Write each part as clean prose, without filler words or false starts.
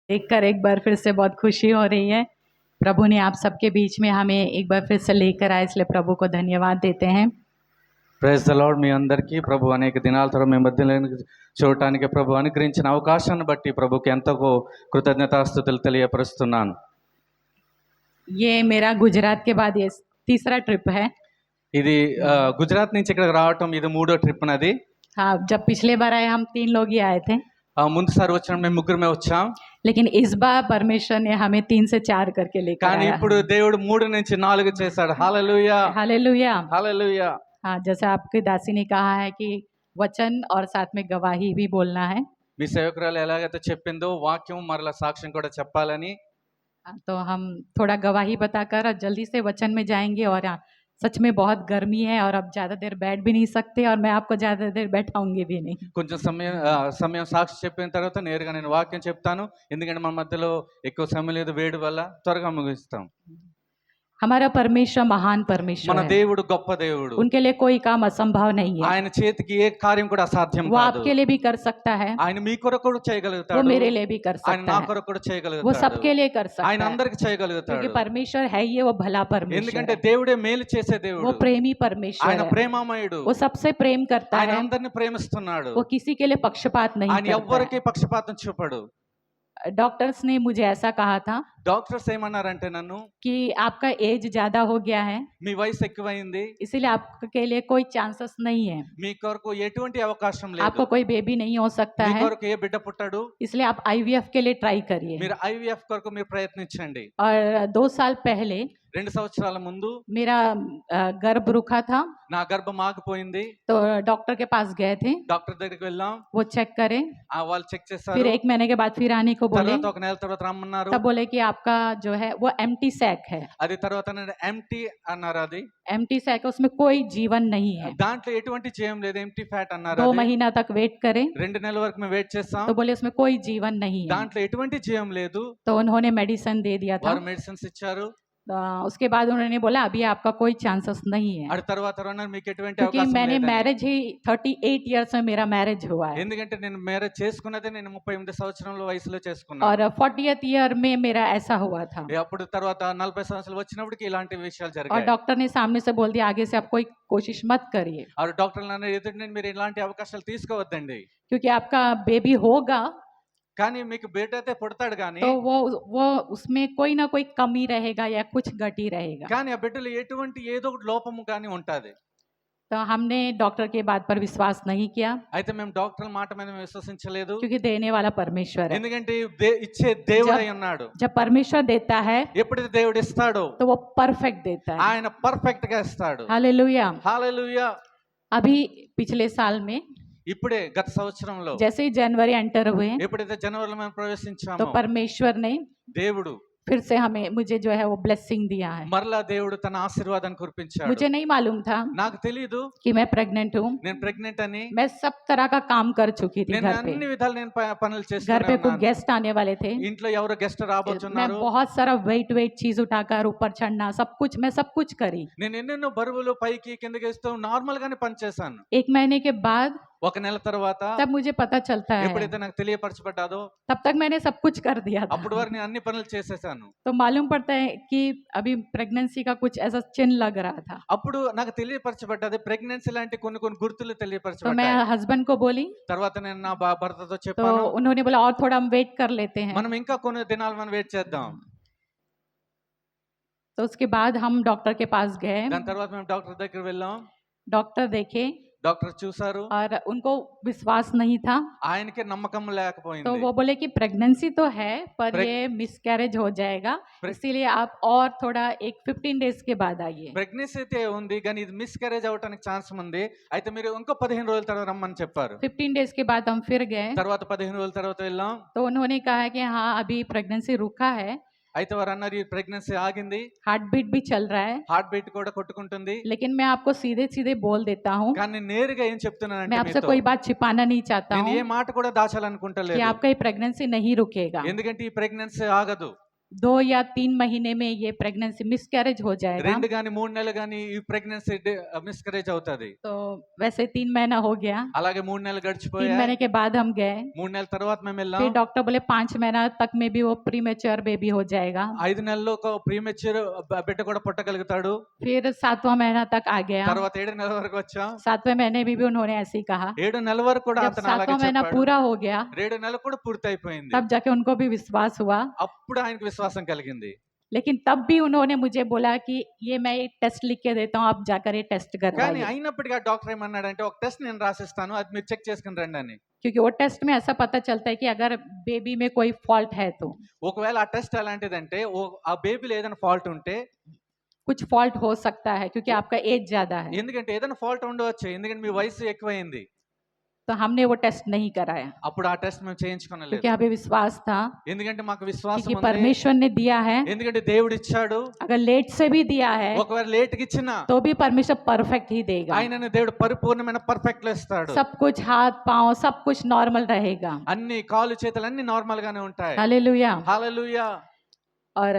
देखकर एक बार फिर से बहुत खुशी हो रही है। प्रभु ने आप सबके बीच में हमें एक बार फिर से लेकर आए, इसलिए प्रभु को धन्यवाद देते हैं। Praise the lord. మీ అందరికీ ప్రభు అనేక దినాల తర్వాత మీ మధ్యలో చూడటానికి ప్రభు అనుగ్రహించిన అవకాశాన్ని బట్టి ప్రభుకి ఎంతో కృతజ్ఞతాస్తుతులు తెలియపరుస్తున్నాను. ये मेरा गुजरात के बाद ये तीसरा ट्रिप है. ఇది గుజరాత్ నుంచి ఇక్కడికి రావటం ఇది మూడో ట్రిప్ నాది. हाँ, जब पिछले बार आए हम 3 लोग ही आए थे. ముందుసారి వచ్చినప్పుడు మేము ముగ్గురమే వచ్చాం. लेकिन इस बार परमेश्वर ने हमें 3 से 4 करके लेकर आया. కానీ ఇప్పుడు దేవుడు 3 నుంచి 4 చేశాడు. Hallelujah hallelujah. హల్లెలూయా. हाँ, जैसा आपकी दासी ने कहा है कि वचन और साथ में गवाही भी बोलना है. మీ సేవకురాలు ఎలాగైతే చెప్పిందో వాక్యం మరలా సాక్ష్యం కూడా చెప్పాలని. तो हम थोड़ा गवाही बताकर जल्दी से वचन में जाएंगे. और सच में बहुत गर्मी है और अब ज़्यादा देर बैठ भी नहीं सकते और मैं आपको ज़्यादा देर बैठाऊंगी भी नहीं. కొంచెం సమయం సాక్షి చెప్పిన తర్వాత నేరుగా నేను వాక్యం చెప్తాను. ఎందుకంటే మన మధ్యలో ఎక్కువ సమయం లేదు, వేడి వల్ల త్వరగా ముగిస్తాం. हमारा परमेश्वर महान परमेश्वर మన है. దేవుడు గొప్ప దేవుడు. उनके लिए कोई काम असंभव नहीं है. ఆయన చేతికి ఏ కార్యం కూడా అసాధ్యం वो కాదు. आपके लिए भी कर सकता है. ఆయన మీ కొరకు కూడా చేయగలుగుతాడు. वो मेरे लिए भी कर ఆయన सकता నా है. కొరకు కూడా वो చేయగలుగుతాడు. सबके लिए कर सकता ఆయన है. అందరికి చేయగలుగుతాడు. क्योंकि परमेश्वर है ये वो भला परमेश्वर ఎందుకంటే है. దేవుడే మేలు చేసే దేవుడు. वो प्रेमी परमेश्वर ఆయన है. ప్రేమమయుడు. वो सबसे प्रेम करता ఆయన है. అందరిని ప్రేమిస్తున్నాడు. वो किसी के लिए पक्षपात नहीं ఆయన करता ఎవ్వరికి పక్షపాతం చూపడు. है. डॉक्टर्स ने मुझे ऐसा कहा था డాక్టర్స్ ఏమన్నారంటే నన్ను, कि आपका एज ज्यादा हो गया है, మీ వయసు ఎక్కువైంది, इसीलिए आपके लिए कोई चांसेस नहीं है. మీ కొరకు ఎటువంటి అవకాశం आपको లేదు, कोई बेबी नहीं हो सकता మీ है. కొరకు ఏ బిడ్డ పుట్టడు. इसलिए आप IVF के लिए ट्राई करिए. మీరు ఐవీఎఫ్ కొరకు మీరు ప్రయత్నించండి. और 2 साल पहले 2 సంవత్సరాల ముందు मेरा गर्भ रुका था, నా గర్భం ఆగిపోయింది. तो डॉक्टर के पास गए थे. డాక్టర్ దగ్గరికి వెళ్ళాం. वो चेक करे. వాళ్ళు చెక్ फिर చేశారు. 1 महीने के बाद फिर आने को बोले. తర్వాత ఒక నెల తర్వాత రమ్మన్నారు. तब बोले कि आपका जो है वो एम्प्टी सैक है. అది తర్వాత ఎంటీ అన్నారు. అది एम्प्टी सैक है, उसमें कोई जीवन नहीं है. దాంట్లో ఎటువంటి జీవం లేదు, ఎంటీ ఫ్యాట్ అన్నారు. 2 అది महीना तक वेट करें. 2 నెలల వరకు మేము వెయిట్ చేస్తాం. तो बोले उसमें कोई जीवन नहीं है. దాంట్లో ఎటువంటి జీవం లేదు. तो उन्होंने मेडिसिन दे दिया था. వారు మెడిసిన్స్ ఇచ్చారు. उसके बाद उन्होंने बोला अभी आपका कोई चांसेस नहीं है. అది తర్వాత అన్నారు మీకు ఎటువంటి क्योंकि అవకాశం मैंने లేదని. मैरिज ही 38 इयर्स में मेरा मैरिज हुआ है. ఎందుకంటే నేను మ్యారేజ్ చేసుకున్నదే నేను 38 సంవత్సరాల వయసులో చేసుకున్నాను. और 40th ईयर में मेरा ऐसा हुआ था. అప్పుడు తర్వాత 40 సంవత్సరాలు వచ్చినప్పటికి ఇలాంటి విషయాలు और జరిగాయి. डॉक्टर ने सामने से बोल दिया आगे से आप कोई कोशिश मत करिए, ఆ డాక్టర్లు అన్నారు ఎదుటి మీరు ఇలాంటి అవకాశాలు తీసుకోవద్దండి. क्योंकि आपका बेबी होगा కానీ మీకు బిడ్డ అయితే పుడతాడు కానీ तो वो उसमें कोई ना कोई कमी रहेगा या कुछ गटी रहेगा. కానీ ఆ బిడ్డలో ఎటువంటి ఏదో ఒకటి లోపము కానీ ఉంటది. तो हमने डॉक्टर के बात पर विश्वास नहीं किया, అయితే మేము డాక్టర్ల మాట మీద విశ్వసించలేదు. क्योंकि देने वाला परमेश्वर है. ఎందుకంటే ఇచ్చే దేవుడై ఉన్నాడు. जब परमेश्वर देता है ఎప్పుడైతే దేవుడు ఇస్తాడో तो वो परफेक्ट देता है. ఆయన పర్ఫెక్ట్ గా ఇస్తాడు. हालेलुया. హల్లెలూయా. अभी पिछले साल में ఇప్పుడే గత సంవత్సరంలో जैसे ही जनवरी एंटर हुए ఎప్పుడైతే జనవరిలో మేము तो ప్రవేశించామో परमेश्वर ने దేవుడు फिर से मुझे जो है वो ब्लेसिंग दिया है. మరలా దేవుడు తన ఆశీర్వాదాన్ని కురిపించాడు. मुझे नहीं मालूम था నాకు తెలియదు कि मैं प्रेग्नेंट हूँ. నేను ప్రెగ్నెంట్ అని. मैं सब तरह का काम कर चुकी थी నేను घर पे. అన్ని విధాలు నేను పనులు घर पे చేస్తున్నాను. कुछ गेस्ट आने वाले थे. ఇంట్లో ఎవరో గెస్ట్ मैं రాబోతున్నారు. बहुत सारा वेट चीज उठाकर ऊपर चढ़ना, मैं सब कुछ करी. నేను ఎన్నెన్నో బరువులు పైకి కిందకి వేస్తూ నార్మల్ గానే పని చేశాను. 1 महीने के बाद ఒక నెల తర్వాత तब मुझे पता चलता है, ఎప్పుడైతే నాకు తెలియపరచబడ్డాదో तब तक मैंने सब कुछ कर दिया था. అప్పుడు వరకు నేను అన్ని పనులు చేసేసాను. तो मालूम पड़ता है कि अभी प्रेगनेंसी का कुछ ऐसा चिन्ह लग रहा था. అప్పుడు నాకు తెలియపరచబడ్డది ప్రెగ్నెన్సీ లాంటి కొన్ని గుర్తులు तो मैं తెలియపరచబడ్డాయి. हस्बैंड को बोली, తర్వాత నేను నా భర్తతో तो చెప్పాను, उन्होंने बोला और थोड़ा हम वेट कर लेते हैं. మనం ఇంకా కొన్ని దినాలు మనం వెయిట్ చేద్దాం. तो उसके बाद हम डॉक्टर के पास गए. దాని తర్వాత మేము డాక్టర్ దగ్గర వెళ్ళాం. डॉक्टर देखे డాక్టర్ చూసారు. और उनको विश्वास नहीं था. ఆయనకి నమ్మకం तो లేకపోయింది. वो बोले कि प्रेगनेंसी तो है पर प्रेग- ये मिसकैरेज हो जाएगा, प्रेग- इसीलिए आप और थोड़ा एक 15 डेज के बाद आइए. ప్రెగ్నెన్సీ అయితే ఉంది కానీ ఇది మిస్క్యారేజ్ అవడానికి ఛాన్స్ ఉంది. అయితే మీరు ఇంకో 15 రోజుల తర్వాత రమ్మని చెప్పారు. 15 डेज के बाद हम फिर गए. తర్వాత 15 రోజుల తర్వాత వెళ్ళాం. तो उन्होंने कहा कि हाँ अभी प्रेगनेंसी रुका है, అయితే వారు అన్నారు ఈ ప్రెగ్నెన్సీ ఆగింది, हार्ट बीट भी चल रहा है, హార్ట్ బీట్ కూడా కొట్టుకుంటుంది. लेकिन मैं आपको सीधे सीधे बोल देता हूँ, కానీ నేను నేరుగా ఏం मैं చెప్తున్నానంటే आपसे మీతో, कोई बात छिपाना नहीं चाहता నేను हूँ ఏ మాట కూడా कि దాచాలనుకుంటలేదు. आपका ये प्रेगनेंसी नहीं रुकेगा. ఎందుకంటే ఈ ప్రెగ్నెన్సీ ఆగదు. 2 या 3 महीने में ये प्रेगनेंसी मिसकैरेज हो जाएगा। 2 గాని 3 నెలలు గాని ఈ ప్రెగ్నెన్సీ మిస్కరేజ్ అవుతది. तो वैसे 3 महीना हो गया। అలాగే 3 నెలలు 3 గడిచిపోయాయి. महीने के बाद हम गए। 3 నెలల తర్వాత మేము వెళ్ళాం. फिर डॉक्टर बोले 5 महीना तक में भी वो प्रीमेच्योर बेबी हो जाएगा। 5 నెలల్లో ఒక ప్రీమెచ్యూర్ బిడ్డ కూడా పుట్టగలుగుతాడు. फिर 7वां महीना तक आ गया। తర్వాత 7 నెలల వరకు వచ్చాం. 7वें महीने में भी उन्होंने ऐसे ही कहा। 7 నెలల వరకు కూడా जब అతను అలాగే 7वां महीना చెప్పాడు. पूरा हो गया 7 నెలలు కూడా పూర్తయిపోయింది. तब जाके उनको भी विश्वास हुआ। అప్పుడు ఆయనకు విశ్వాసం కలిగింది. लेकिन तब भी उन्होंने मुझे बोला कि ये मैं एक टेस्ट लिख के देता हूँ, आप जाकर ये टेस्ट కానీ करवाइए। అయినప్పటికీ ఆ డాక్టర్ ఏమన్నాడంటే ఒక టెస్ట్ నేను రాసిస్తాను, అది మీరు చెక్ చేసుకుని రండి అని. क्योंकि वो टेस्ट में ऐसा पता चलता है कि अगर बेबी में कोई फॉल्ट है तो ఒకవేళ ఆ టెస్ట్ ఎలాంటిదంటే ఆ బేబీలో ఏదైనా ఫాల్ట్ ఉంటే, कुछ फॉल्ट हो सकता है क्योंकि आपका एज ज्यादा है। ఎందుకంటే ఏదైనా ఫాల్ట్ ఉండవచ్చు, ఎందుకంటే మీ వయసు ఎక్కువైంది. तो हमने वो टेस्ट नहीं कराया అప్పుడు ఆ టెస్ట్ మేము చేయించుకోలేదు. क्योंकि हमें विश्वास था ఎందుకంటే మాకు విశ్వాసం कि ఉంది. परमेश्वर ने दिया है। ఎందుకంటే దేవుడు ఇచ్చాడు. अगर लेट से भी दिया है ఒకవేళ లేట్ కి ఇచ్చినా तो भी परमेश्वर परफेक्ट ही देगा। ఆయనను దేవుడు పరిపూర్ణమైన పర్ఫెక్ట్ లో ఇస్తాడు. सब कुछ हाथ पांव सब कुछ नॉर्मल रहेगा। అన్ని కాలు చేతులు అన్ని నార్మల్ గానే ఉంటాయి. हालेलुया। హల్లెలూయా. और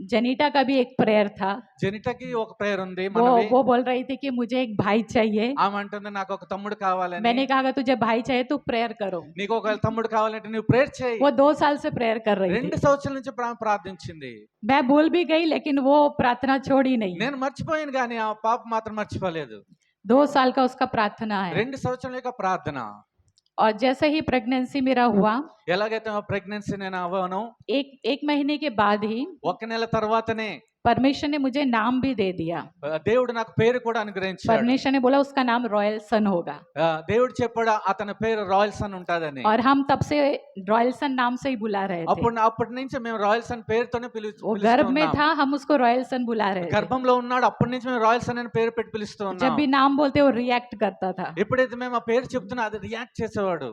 जनीटा का भी एक प्रेयर था। జెనిటకి ఒక ప్రేయర్ ఉంది. మనవి वो बोल रही थी कि मुझे एक भाई चाहिए। ఆమె అంటుంది నాకు ఒక తమ్ముడు కావాలని. मैंने कहा अगर तुझे भाई चाहिए तो प्रेयर करो। నీకు ఒక తమ్ముడు కావాలంటే నువ్వు ప్రేయర్ చేయి. वो 2 साल से प्रेयर कर रही 2 थी। సంవత్సరాల నుంచి ప్రార్థించింది. मैं भूल भी गई लेकिन वो प्रार्थना छोड़ी नहीं। నేను మర్చిపోయాను కానీ ఆ పాప మాత్రం మర్చిపోలేదు. 2 साल का उसका प्रार्थना है। 2 సంవత్సరాల యొక్క ప్రార్థన. और जैसे ही प्रेगनेंसी मेरा हुआ ఎలాగైతే ఆ ప్రెగ్నెన్సీ నేను అవ్వను, एक महीने के बाद ही ఒక నెల తర్వాతనే परमेश्वर ने मुझे नाम भी दे दिया। దేవుడు నాకు పేరు కూడా అనుగ్రహించాడు. परमेश्वर ने बोला उसका नाम रॉयल सन होगा। దేవుడు చెప్పాడు అతని పేరు రాయల్ సన్ ఉంటదని. और हम तब से रॉयल सन नाम से ही बुला रहे थे। అప్పటి నుంచి మేము రాయల్ సన్ పేరుతోనే वो गर्भ में था हम उसको रॉयल सन बुला रहे थे। గర్భంలో ఉన్నాడు, అప్పటి నుంచి మేము రాయల్ సన్ అని పేరు పెట్టి పిలుస్తూ जब ఉన్నాం. भी नाम बोलते वो रिएक्ट करता था। ఎప్పుడైతే మేము ఆ పేరు చెప్తున్నా అది రియాక్ట్ చేసేవాడు.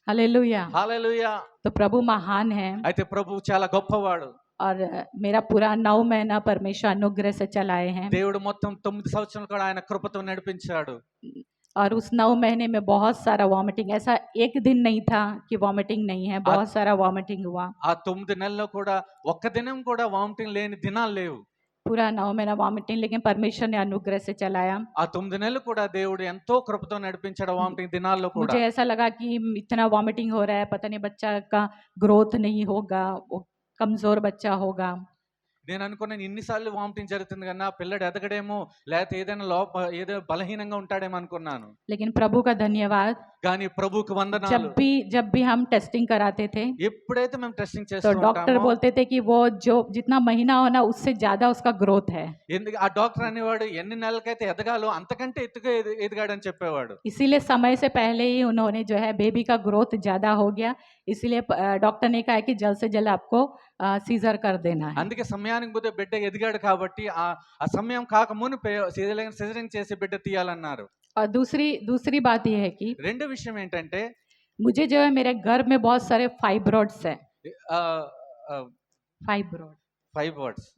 हालेलुया। హల్లెలూయా. तो प्रभु महान है। అయితే ప్రభు చాలా గొప్పవాడు. और मेरा पूरा 9 महीना परमेश्वर अनुग्रह से चलाए हैं। దేవుడు మొత్తం 9 సంవత్సరాలు కూడా ఆయన కృపతో నడిపించాడు. और उस 9 महीने में बहुत सारा वॉमिटिंग, ऐसा एक दिन नहीं था कि वॉमिटिंग नहीं है, बहुत सारा वॉमिटिंग हुआ। ఆ 9 నెలల్లో కూడా ఒక్క దినం కూడా వామిటింగ్ లేని దినాలు లేవు. पूरा 9 महीना वॉमिटिंग, लेकिन परमेश्वर ने अनुग्रह से चलाया। ఆ 9 నెలలు కూడా దేవుడు ఎంతో కృపతో నడిపించాడు వామిటింగ్ దినాల్లో కూడా. मुझे ऐसा लगा कि इतना वॉमिटिंग हो रहा है, पता नहीं बच्चा का ग्रोथ नहीं होगा, वो कमजोर बच्चा होगा। నేను అనుకున్నాను ఇన్నిసార్లు వామిటింగ్ జరుగుతుంది కదా, నా పిల్లడు ఎదగడేమో లేకపోతే ఏదైనా ఏదో బలహీనంగా ఉంటాడేమో అనుకున్నాను. लेकिन प्रभु का धन्यवाद, కానీ ప్రభువుకి వందనాలు. जब भी हम टेस्टिंग कराते थे ఎప్పుడైతే మేము టెస్టింగ్ तो చేస్తూ डॉक्टर ఉంటామో, बोलते थे कि वो जो जितना महीना होना उससे ज्यादा उसका ग्रोथ है। ఎందుకు ఆ డాక్టర్ అనేవాడు ఎన్ని నెలలకైతే ఎదగాలో అంతకంటే ఎత్తుగా ఎదిగాడని చెప్పేవాడు. इसीलिए समय से पहले ही उन्होंने जो है बेबी का ग्रोथ ज्यादा हो गया, इसलिए डॉक्टर ने कहा कि जल्द से जल्द आपको सीजर कर देना है। అందుకే సమయానికి ముందే బిడ్డ ఎదిగాడు కాబట్టి ఆ సమయం కాక మునిపే సిజరింగ్ చేసి బిడ్డ తీయాలన్నారు. और दूसरी बात यह है कि రెండో విషయం ఏంటంటే मुझे जो है मेरे गर्भ में बहुत सारे फाइब्रॉइड्स है। फाइब्रॉइड 5 వర్డ్స్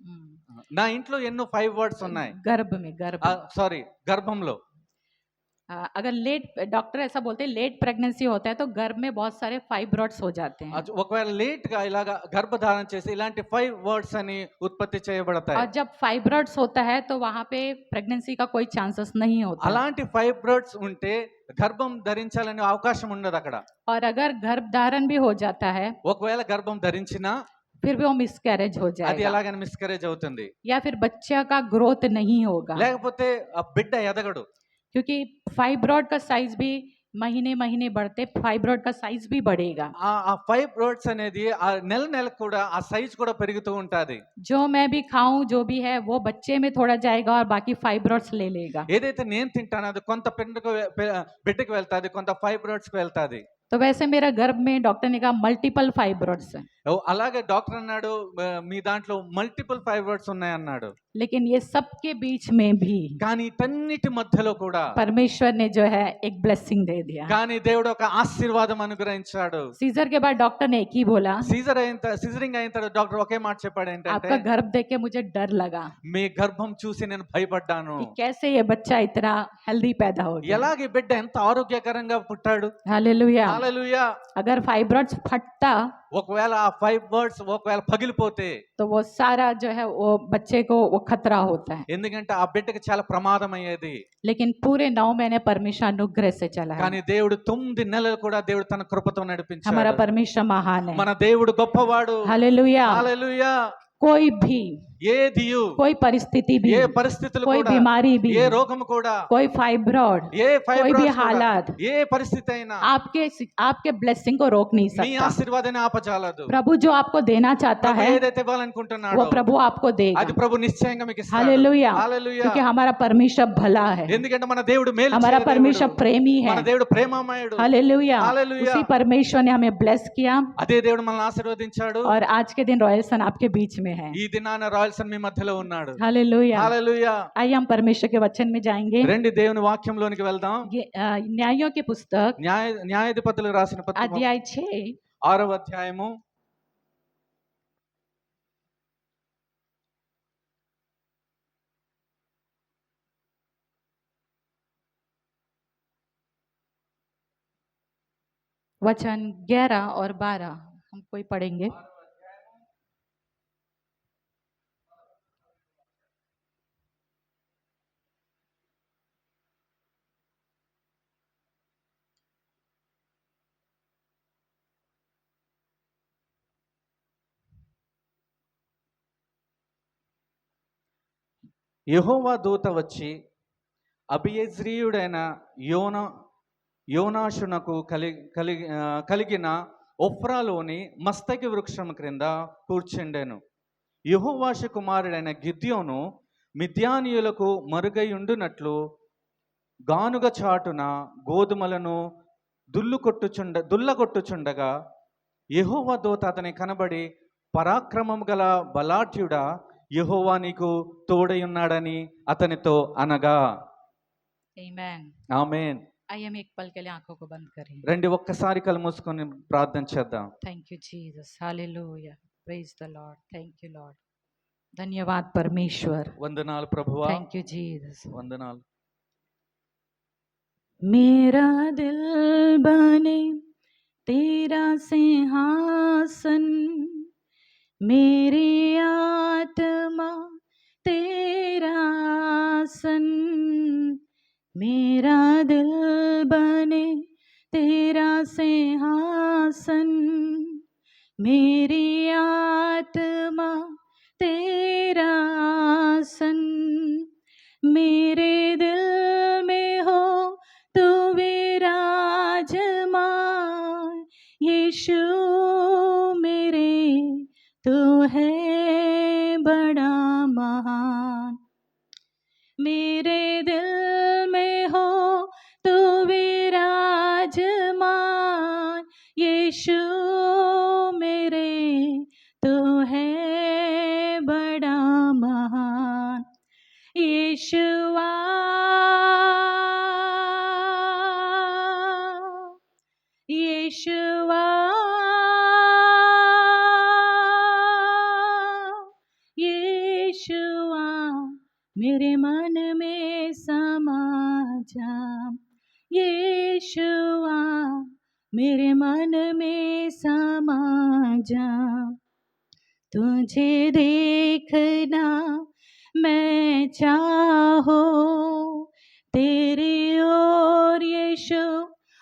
నా ఇంట్లో ఎన్నో 5 వర్డ్స్ ఉన్నాయి. गर्भ में సారీ గర్భంలో. अगर लेट, डॉक्टर ऐसा बोलते हैं लेट प्रेगनेंसी होता है तो गर्भ में बहुत सारे फाइब्रॉइड्स हो जाते हैं। ఒకవేళ లేట్ గా ఇలాగా గర్భధారణ చేసి ఇలాంటి 5 వర్డ్స్ అని ఉత్పత్తి చేయబడతాయి. और जब फाइब्रॉइड्स होता है तो वहाँ पे प्रेगनेंसी का कोई चांसेस नहीं होता। అలాంటి 5 వర్డ్స్ ఉంటే గర్భం ధరించాలనే అవకాశం ఉండదు అక్కడ. और अगर गर्भ धारण भी हो जाता है ఒకవేళ గర్భం ధరించినా फिर भी वो मिसकैरेज हो అది जाएगा, ఎలాగైనా మిస్కరేజ్ అవుతుంది, या फिर बच्चा का ग्रोथ नहीं होगा, లేకపోతే ఆ బిడ్డ ఎదగడు. क्योंकि फाइब्रॉइड का साइज भी महीने महीने बढ़ते फाइब्रॉइड का साइज भी बढ़ेगा। ఆ 5 వర్డ్స్ అనేది ఆ నెల కూడా ఆ సైజ్ కూడా పెరుగుతూ ఉంటది. जो मैं भी खाऊं जो भी है वो बच्चे में थोड़ा जाएगा और बाकी फाइब्रॉइड्स ले लेगा। ఏదైతే నేను తింటానో అది కొంత బిడ్డకు వెళ్తాది, కొంత 5 వర్డ్స్ కి వెళ్తాది. तो वैसे मेरा गर्भ में डॉक्टर ने कहा मल्टीपल फाइब्रॉइड्स है, అలాగే డాక్టర్ అన్నాడు మీ దాంట్లో మల్టిపుల్ 5 వర్డ్స్ ఉన్నాయి అన్నాడు. लेकिन ये सब के बीच में भी కానీ ఇటన్నిటి మధ్యలో కూడా परमेश्वर ने जो है एक ब्लेसिंग दे दिया। కానీ దేవుడు ఒక ఆశీర్వాదం అనుగ్రహించాడు. सीजर के बाद डॉक्टर ने एक ही बोला, సిజరింగ్ అయిన తర్వాత డాక్టర్ ఒకే మాట చెప్పాడు ఏంటంటే, आपका गर्भ देख के मुझे डर लगा మీ గర్భం చూసి నేను భయపడ్డాను. कि कैसे ये बच्चा इतना हेल्दी पैदा हो गया। ఎలాగ ఈ బిడ్డ ఎంత ఆరోగ్యకరంగా పుట్టాడు. हालेलुया। హల్లెలూయా. अगर फाइब्रॉइड्स फटता ఒకవేళ ఆ ఫైబర్స్ ఒకవేళ పగిలిపోతే, तो वो सारा जो है वो बच्चे को वो खतरा होता है, ఎందుకంటే ఆ బిడ్డకి చాలా ప్రమాదం అయ్యేది. लेकिन पूरे 9 महीने परमेश्वर अनुग्रह से चला है। కానీ దేవుడు 9 నెలలు కూడా దేవుడు తన కృపతో हमारा నడిపించాడు. परमेश्वर महान है। మన దేవుడు గొప్పవాడు. हालेलुया। హల్లెలూయా. कोई भी, ఏదియు, कोई परिस्थिति भी, ఏ పరిస్థితులు कोई కూడా, बीमारी भी, ఏ రోగము కూడా, कोई फाइब्रॉइड, ఏ कोई भी ఫైబ్రాయిడ్స్ కూడా, हालात ఏ పరిస్థితి అయినా आपके ब्लेसिंग को रोक नहीं మీ सकता। ఆశీర్వాదాన్ని ఆపజాలదు. प्रभु जो आपको देना चाहता ప్రభు है ఏదైతే ఇవ్వాలనుకుంటున్నాడో वो प्रभु आपको देगा। అది ప్రభు నిశ్చయంగా మీకు ఇస్తాడు. हालेलुया। హల్లెలూయా. क्योंकि हमारा परमेश्वर भला है, ఎందుకంటే మన దేవుడు మేలు हमारा చేసే परमेश्वर దేవుడు. प्रेमी है। మన దేవుడు ప్రేమమయుడు. हालेलुया। हालेलुया। उसी परमेश्वर ने हमें ब्लेस किया అదే దేవుడు మనల్ని ఆశీర్వదించాడు. और आज के दिन रॉयल सन आपके बीच में है। ఈ దినాన రాయల్ సన్ మీ మధ్యలో ఉన్నాడు. हालेलुया। హల్లెలూయా. आइए हम परमेश्वर के वचन में जाएंगे। రండి దేవుని వాక్యంలోనికి వెళ్దాం. ये न्यायों की पुस्तक న్యాయాధిపతులకు రాసిన పత్రిక अध्याय 6 6వ అధ్యాయము वचन 11 और 12 हम कोई पढ़ेंगे। యెహోవా దూత వచ్చి అబియెజ్రీయుడైన యోనాషునకు కలిగిన ఒఫ్రాలోని మస్తకి వృక్షం క్రింద కూర్చుండెను. యెహోవాషు కుమారుడైన గిద్యోను మిద్యానీయులకు మరుగైయుండునట్లు గానుగ చాటున గోధుమలను దుల్లగొట్టుచుండగా యెహోవా దూత అతని కనబడి, పరాక్రమం గల బలాఢ్యుడా, యెహోవా నీకు తోడై ఉన్నాడని అతనితో అనగా. आमीन। ఆమేన్. आइए हम एक पल के लिए आंखों को बंद करें। రండి ఒక్కసారి కళ్ళు మూసుకొని ప్రార్థన చేద్దాం. Thank you Jesus. Hallelujah. Praise the Lord. Thank you Lord. धन्यवाद परमेश्वर। వందనాలు ప్రభువా. Thank you Jesus. వందనాలు. मेरा दिल बने तेरा सिंहासन, मेरी आत्मा तेरा आसन, मेरा दिल बने तेरा सिंहासन, मेरी आत्मा तेरा आसन, मेरे दिल में हो तू विराजमान, यीशु मेरे तू है बड़ा महान, मेरे दिल में हो तू विराजमान, यीशु मेरे तू है बड़ा महान, यीशुआ यीशुआ यीशुआ मेरे मन में समा जा, यीशुआ मेरे मन में समा जा, तुझे देखना मैं चाहो, तेरी ओर यीशु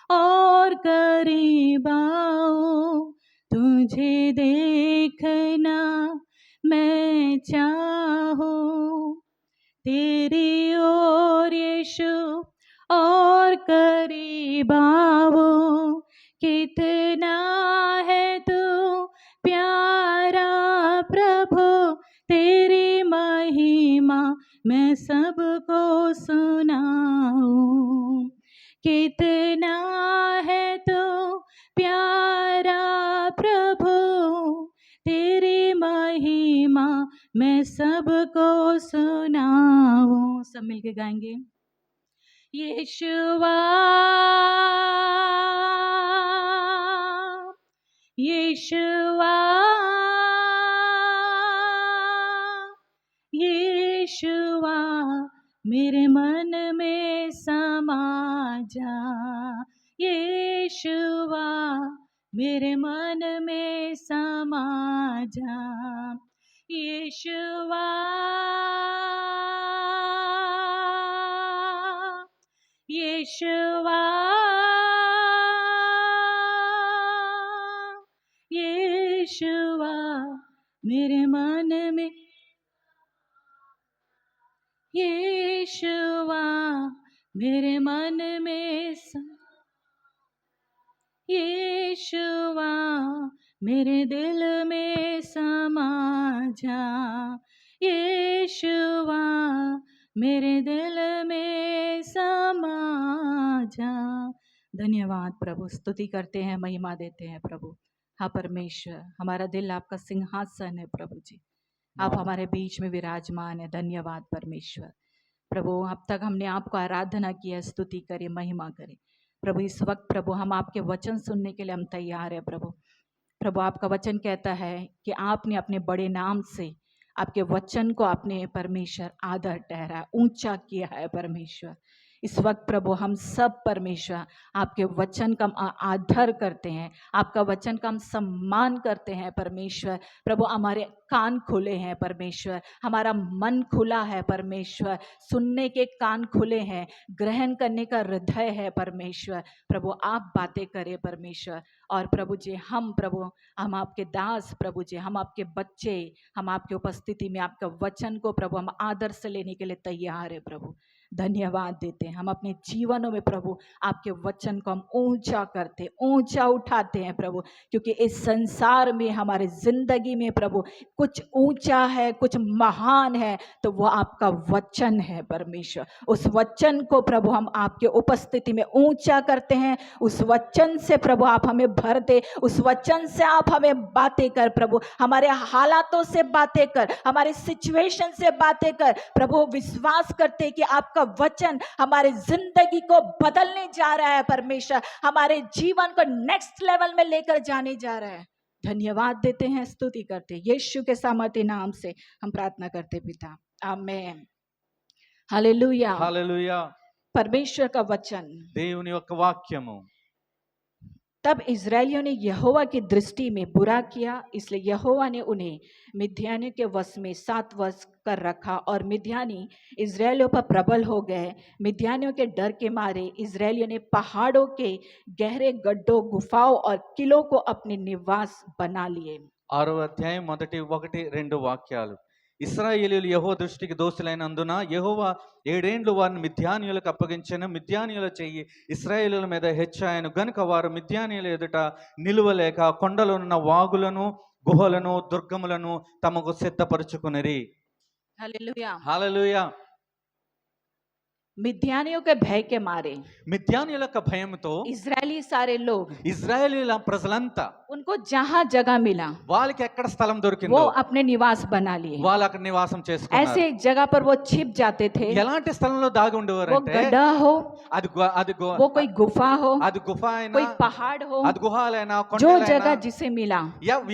और करीब आओ, तुझे देखना मैं चाहो, तेरी ओर यीशु और करीब आओ, कितना है तू प्यारा प्रभु, तेरी महिमा मैं सबको सुनाऊं, कितना है तू प्यारा प्रभु, तेरी महिमा मैं सबको सुनाऊं। सब मिलके गाएंगे। यीशुआ यीशुआ यीशुआ मेरे मन में समा जा, यीशुआ मेरे मन में समा जा यीशुआ, यीशुआ, यीशुआ, मेरे मन में यीशुआ, मेरे मन में यीशुआ, मेरे दिल में समा जा यीशुआ, मेरे दिल में समा जा। धन्यवाद प्रभु, स्तुति करते हैं, महिमा देते हैं प्रभु। हाँ परमेश्वर, हमारा दिल आपका सिंहासन है प्रभु जी, आप हमारे बीच में विराजमान है। धन्यवाद परमेश्वर। प्रभु अब तक हमने आपको आराधना किया, स्तुति करी, महिमा करी प्रभु। इस वक्त प्रभु हम आपके वचन सुनने के लिए हम तैयार है प्रभु। प्रभु आपका वचन कहता है कि आपने अपने बड़े नाम से आपके वचन को आपने परमेश्वर आदर ठहराया, ऊंचा किया है परमेश्वर। इस वक्त प्रभु हम सब परमेश्वर आपके वचन का आदर करते हैं, आपका वचन का हम सम्मान करते हैं परमेश्वर। प्रभु हमारे कान खुले हैं परमेश्वर, हमारा मन खुला है परमेश्वर, सुनने के कान खुले हैं, ग्रहण करने का हृदय है परमेश्वर। प्रभु आप बातें करें परमेश्वर। और प्रभु जी हम आपके दास प्रभु जी, हम आपके बच्चे, हम आपकी उपस्थिति में आपका वचन को प्रभु हम आदर से लेने के लिए तैयार है प्रभु। धन्यवाद देते हैं हम अपने जीवनों में प्रभु, आपके वचन को हम ऊंचा करते, ऊंचा उठाते हैं प्रभु, क्योंकि इस संसार में हमारे जिंदगी में प्रभु कुछ ऊंचा है, कुछ महान है, तो वो आपका वचन है परमेश्वर। उस वचन को प्रभु हम आपके उपस्थिति में ऊंचा करते हैं। उस वचन से प्रभु आप हमें भर दे, उस वचन से आप हमें बातें कर प्रभु, हमारे हालातों से बातें कर, हमारे सिचुएशन से बातें कर प्रभु। विश्वास करते कि आपका वचन हमारे जिंदगी को बदलने जा रहा है परमेश्वर, हमारे जीवन को नेक्स्ट लेवल में लेकर जाने जा रहा है। धन्यवाद देते हैं, स्तुति करते हैं, यीशु के सामर्थ्य नाम से हम प्रार्थना करते पिता, आमेन। हालेलुया, హల్లెలూయా। परमेश्वर का वचन। దేవుని యొక్క వాక్యము। तब इजरायलियों ने यहोवा की दृष्टि में बुरा किया, इसलिए यहोवा ने उन्हें मिद्यानियों के वश में 7 वर्ष कर रखा, और मिद्यानी इजरायलियों पर प्रबल हो गए। मिद्यानियों के डर के मारे इजरायलियों ने पहाड़ों के गहरे गड्ढों, गुफाओं और किलों को अपने निवास बना लिए। 6వ అధ్యాయం 1-2 వాక్యాలు। ఇశ్రాయేలీయులు యెహోవా దృష్టికి దోషులైనందున యెహోవా 7 ఏండ్లు వారిని మిద్యానీయులకు అప్పగించెను. మిద్యానీయుల చెయ్యి ఇశ్రాయేలీయుల మీద హెచ్చాయను గనుక వారు మిద్యానీయుల ఎదుట నిలువలేక కొండలోనున్న వాగులను, గుహలను, దుర్గములను తమకు సిద్ధపరచుకునిరి। हालेलुया। హల్లెలూయా। मिद्यानियों के भय के मारे మిద్యానీయుల యొక్క భయంతో इजरायली सारे लोग, ఇశ్రాయేలీయుల ప్రజలంతా उनको जहां जगह मिला వాళ్ళకి ఎక్కడ స్థలం वो దొరికిందో अपने निवास बना लिए। వాళ్ళు అక్కడ నివాసం చేసుకున్నారు। ऐसे एक जगह पर वो छिप जाते थे, ఎలాంటి స్థలంలో దాగి वो ఉండేవారంటే गड्ढा हो, అది वो कोई गुफा हो, అది గుహ అయినా, कोई पहाड़ हो, అది గుహాలైనా, जो కొండలైనా, जगह जिसे मिला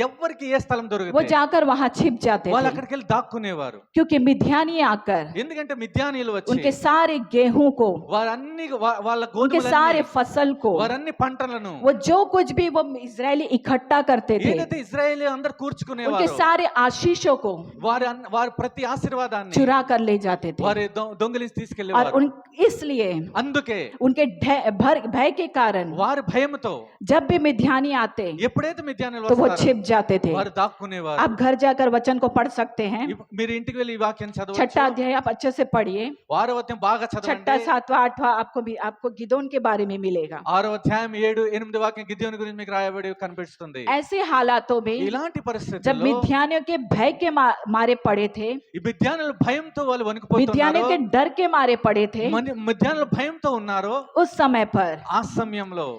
ఎవ్వరికి ఏ స్థలం वो దొరికితే जाकर वहां छिप जाते వాళ్ళు थे। అక్కడికి వెళ్ళి దాక్కునేవారు। क्योंकि मिद्यानी आकर ఎందుకంటే మిద్యానీయులు వచ్చి उनके सारे गेहूं को, వారన్ని వాళ్ళ उनके सारे గోధుమలన్నీ, फसल को, వారన్ని పంటలను, वो जो कुछ भी वो इजरायली इकट्ठा करते थे, ఏదైతే ఇశ్రాయేలు అందరు उनके కూర్చుకునేవారు, सारे आशीषों को వారి ప్రతి ఆశీర్వాదాన్ని चुरा कर ले जाते थे। వారి దొంగిలించి और తీసుకెళ్లేవారు। इसलिए అందుకే उनके भय के कारण వారి భయంతో जब भी मिद्यानी आते ఎప్పుడైతే మిద్యానీయులు तो वो వస్తారో छिप जाते थे। వారు దాక్కునేవారు। आप घर जाकर वचन को पढ़ सकते हैं। మీరు ఇంటికి వెళ్ళి ఈ వాక్యం చదవచ్చు। 6 अध्याय आप अच्छे से पढ़िए। 6వ అధ్యాయం బాగా 6, చదవండి। 7, 8 आपको गिदोन के बारे में मिलेगा। 6వ అధ్యాయం 7, 8 వాక్యం గిద్యోను గురించి మీకు రాయబడి కనిపిస్తుంది। ऐसे हालातों में ఇలాంటి जब పరిస్థితుల్లో मिद्यानियों के भय के मारे पड़े थे, ఈ మిద్యానీయులు భయంతో వాళ్ళు मिद्यानियों వణికిపోతున్నారు, के डर के मारे पड़े थे, మిద్యానీయులు భయంతో ఉన్నారు। उस समय पर ఆ సమయంలో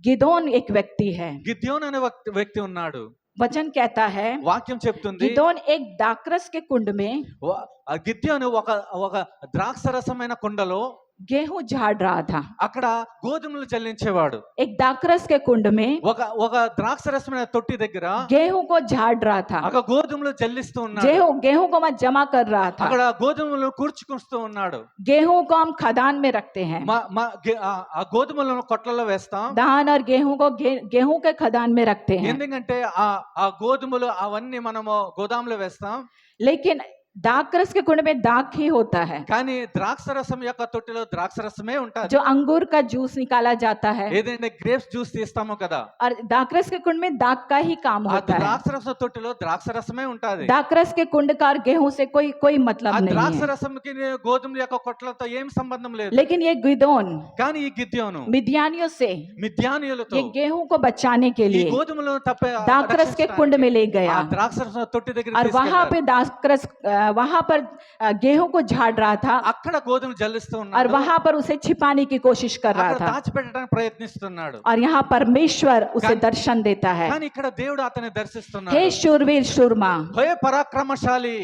गिदोन एक व्यक्ति है। గిద్యోను అనే వ్యక్తి ఉన్నాడు। वचन कहता है వాక్యం చెప్తుంది गिदोन एक दाखरस के कुंड में గిద్యోను ఒక ద్రాక్ష రసమైన కుండలో गेहूं झाड़ रहा था। అక్కడ గోధుమలు చల్లించేవాడు. एक दाखरस के कुंड में ఒక ఒక ద్రాక్షరసమైన తొట్టి దగ్గర गेहूं को झाड़ रहा था। అక్కడ గోధుమలు చల్లిస్తూ ఉన్నాడు. गेहूं को मैं जमा कर रहा था। అక్కడ గోధుమలు కూర్చుకొస్తూ ఉన్నాడు. गेहूं को हम खदान में रखते हैं। ఆ గోధుమలను కొట్లలో వేస్తాం. धान और गेहूं को गेहूं के खदान में रखते हैं। ఎందుకంటే ఆ గోధుమలు అవన్నీ మనము గోదాంలో వేస్తాం. लेकिन दाखरस के कुंड में दाख ही होता है। కానీ ద్రాక్షరసం యొక్క తొట్టిలో ద్రాక్షరసమే ఉంటుంది. जो अंगूर का जूस निकाला जाता है, ఏదైనా గ్రేప్స్ జ్యూస్ తీస్తామో కదా, और दाखरस के कुंड में दाख का ही काम ఆ होता है। ద్రాక్షరస తొట్టిలో ద్రాక్షరసమే ఉంటుంది. दाखरस के कुंड का और गेहूं से कोई मतलब ఆ नहीं है। ద్రాక్షరసంకి గోధుమల యొక్క కొట్లతో ఏం సంబంధం లేదు. लेकिन ये गिदोन కానీ ఈ గిద్యోను मिद्यानियों से మిద్యానీయులతో ये गेहूं को बचाने के ఈ लिए గోధుమలను दाखरस के कुंड में ले गया, ఆ ద్రాక్షరస తొట్టి దగ్గర और वहां पे दाखरस वहां पर गेहूं को झाड़ रहा था, అక్కడ గోధుమలు జల్లిస్తూ और ఉన్నాడు. वहां पर उसे छिपाने की कोशिश कर रहा అక్కడ था। దాచిపెట్టడానికి ప్రయత్నిస్తున్నాడు. और यहाँ परमेश्वर उसे दर्शन देता है। కానీ ఇక్కడ దేవుడు అతన్ని దర్శిస్తున్నాడు. हे शूरवीर शूरमा, హే పరాక్రమశాలి,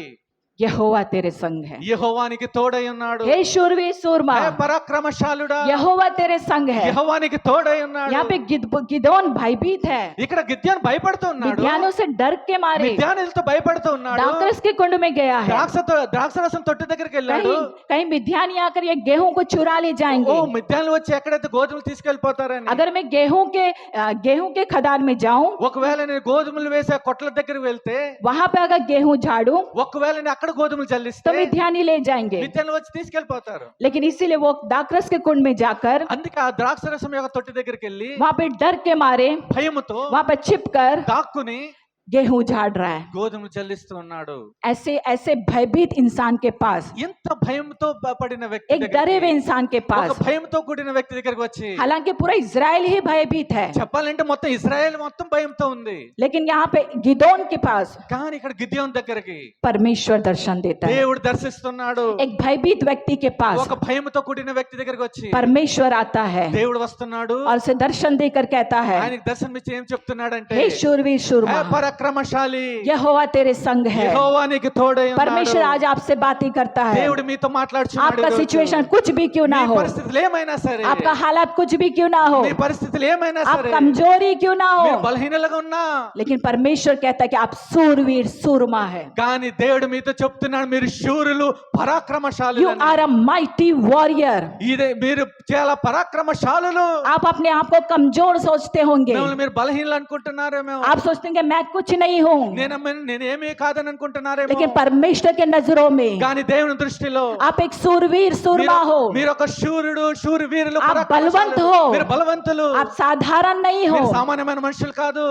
यहोवा तेरे संग है। యెహోవానికి తోడై ఉన్నాడు. हे शूरवीर शूरमा, హే పరాక్రమశాలుడా, यहोवा तेरे संग है। యెహోవానికి తోడై ఉన్నాడు. यहाँ पे गिदोन भयभीत है, ఇక్కడ గిద్యోను భయపడుతూ ఉన్నాడు. मिद्यानों से डर के मारे మిద్యానీయులతో భయపడుతూ ఉన్నాడు. दाखरस के कुंड में गया है। ద్రాక్షరసం తొట్టి దగ్గరికి వెళ్ళాడు. कहीं मिद्यानी आकर ये गेहूं को चुरा ले ఓ जाएंगे। మిద్యానులు వచ్చి ఎక్కడైతే గోధుమలు తీసుకెళ్లిపోతారని. अगर मैं गेहूं के खदान में जाऊं, ఒకవేళ నేను గోధుమలు వేసే కొట్ల దగ్గరికి వెళ్తే, वहां पे अगर गेहूं झाड़ू ఒకవేళ నేను అక్కడ గోధుమలు జల్లిస్తే तो मिद्यानी ले जाएंगे। మిద్యానులు వచ్చి తీసుకెళ్లిపోతారు. लेकिन इसीलिए वो दाखरस के कुंड में जाकर అందుకే ఆ ద్రాక్షరసం యొక్క తొట్టి దగ్గరికి వెళ్ళి वहां पे डर के मारे భయముతో वहां पे छिपकर దాక్కుని गेहूं झाड़ रहा है। గోధుమలు చెల్లిస్తూ ఉన్నాడు. ऐसे भयभीत इंसान के पास, ఎంత భయంతో పడిన వ్యక్తి एक डरे हुए इंसान के ఒక पास, భయంతో కూడిన వ్యక్తి దగ్గరికి వచ్చి, हालांकि पूरा इजराइल ही भयभीत है, చెప్పాలంటే మొత్తం ఇజ్రాయెల్ మొత్తం భయంతో ఉంది. लेकिन यहाँ पे गिदोन के पास కానీ ఇక్కడ గిద్యోను దగ్గరికి परमेश्वर दर्शन देता है। దేవుడు దర్శిస్తున్నాడు. एक भयभीत व्यक्ति के पास ఒక భయంతో కూడిన వ్యక్తి దగ్గరికి వచ్చి परमेश्वर आता है దేవుడు వస్తున్నాడు. और उसे दर्शन देकर कहता है, ఆయనకి దర్శనం ఇచ్చి ఏం చెప్తున్నాడంటే, हे शूरवीर హే शूरमा, పరాక్రమశాలి, यहोवा तेरे संग है। యెహోవా నీకు తోడై ఉన్నాడు. परमेश्वर आज आपसे बातें करता है। దేవుడు మీతో మాట్లాడుచున్నాడు. आपका सिचुएशन कुछ भी क्यों ना మీ हो, పరిస్థితులు ఏమైనా సరే, आपका हालात कुछ भी क्यों ना हो, మీ పరిస్థితులు ఏమైనా आप సరే, कमजोरी क्यों ना మీరు हो, బలహీనలుగా ఉన్నా, लेकिन परमेश्वर कहता है कि आप सूरवीर सूरमा है। కానీ దేవుడు మీతో చెప్తున్నాడు, మీరు శూరులు You పరాక్రమశాలులు. are a mighty warrior. ఇదే మీరు చాలా పరాక్రమశాలులు. आप अपने आप को कमजोर सोचते होंगे, మిమ్మల్ని మీరు బలహీనలు అనుకుంటున్నారేమో. आप सोचते हैं कि मैं कुछ नहीं हूँ, నేనేమీ కాదని అనుకుంటున్నారేమో. लेकिन परमेश्वर के नजरों में కానీ దేవుని దృష్టిలో आप एक सूरवीर सूरमा हो, మీరు ఒక శూరుడు, శూరవీరులు, आप పరాక్రమశాలులు. बलवंत हो, మీరు బలవంతులు. आप साधारण नहीं हो। మీరు సామాన్యమైన మనుషులు కాదు.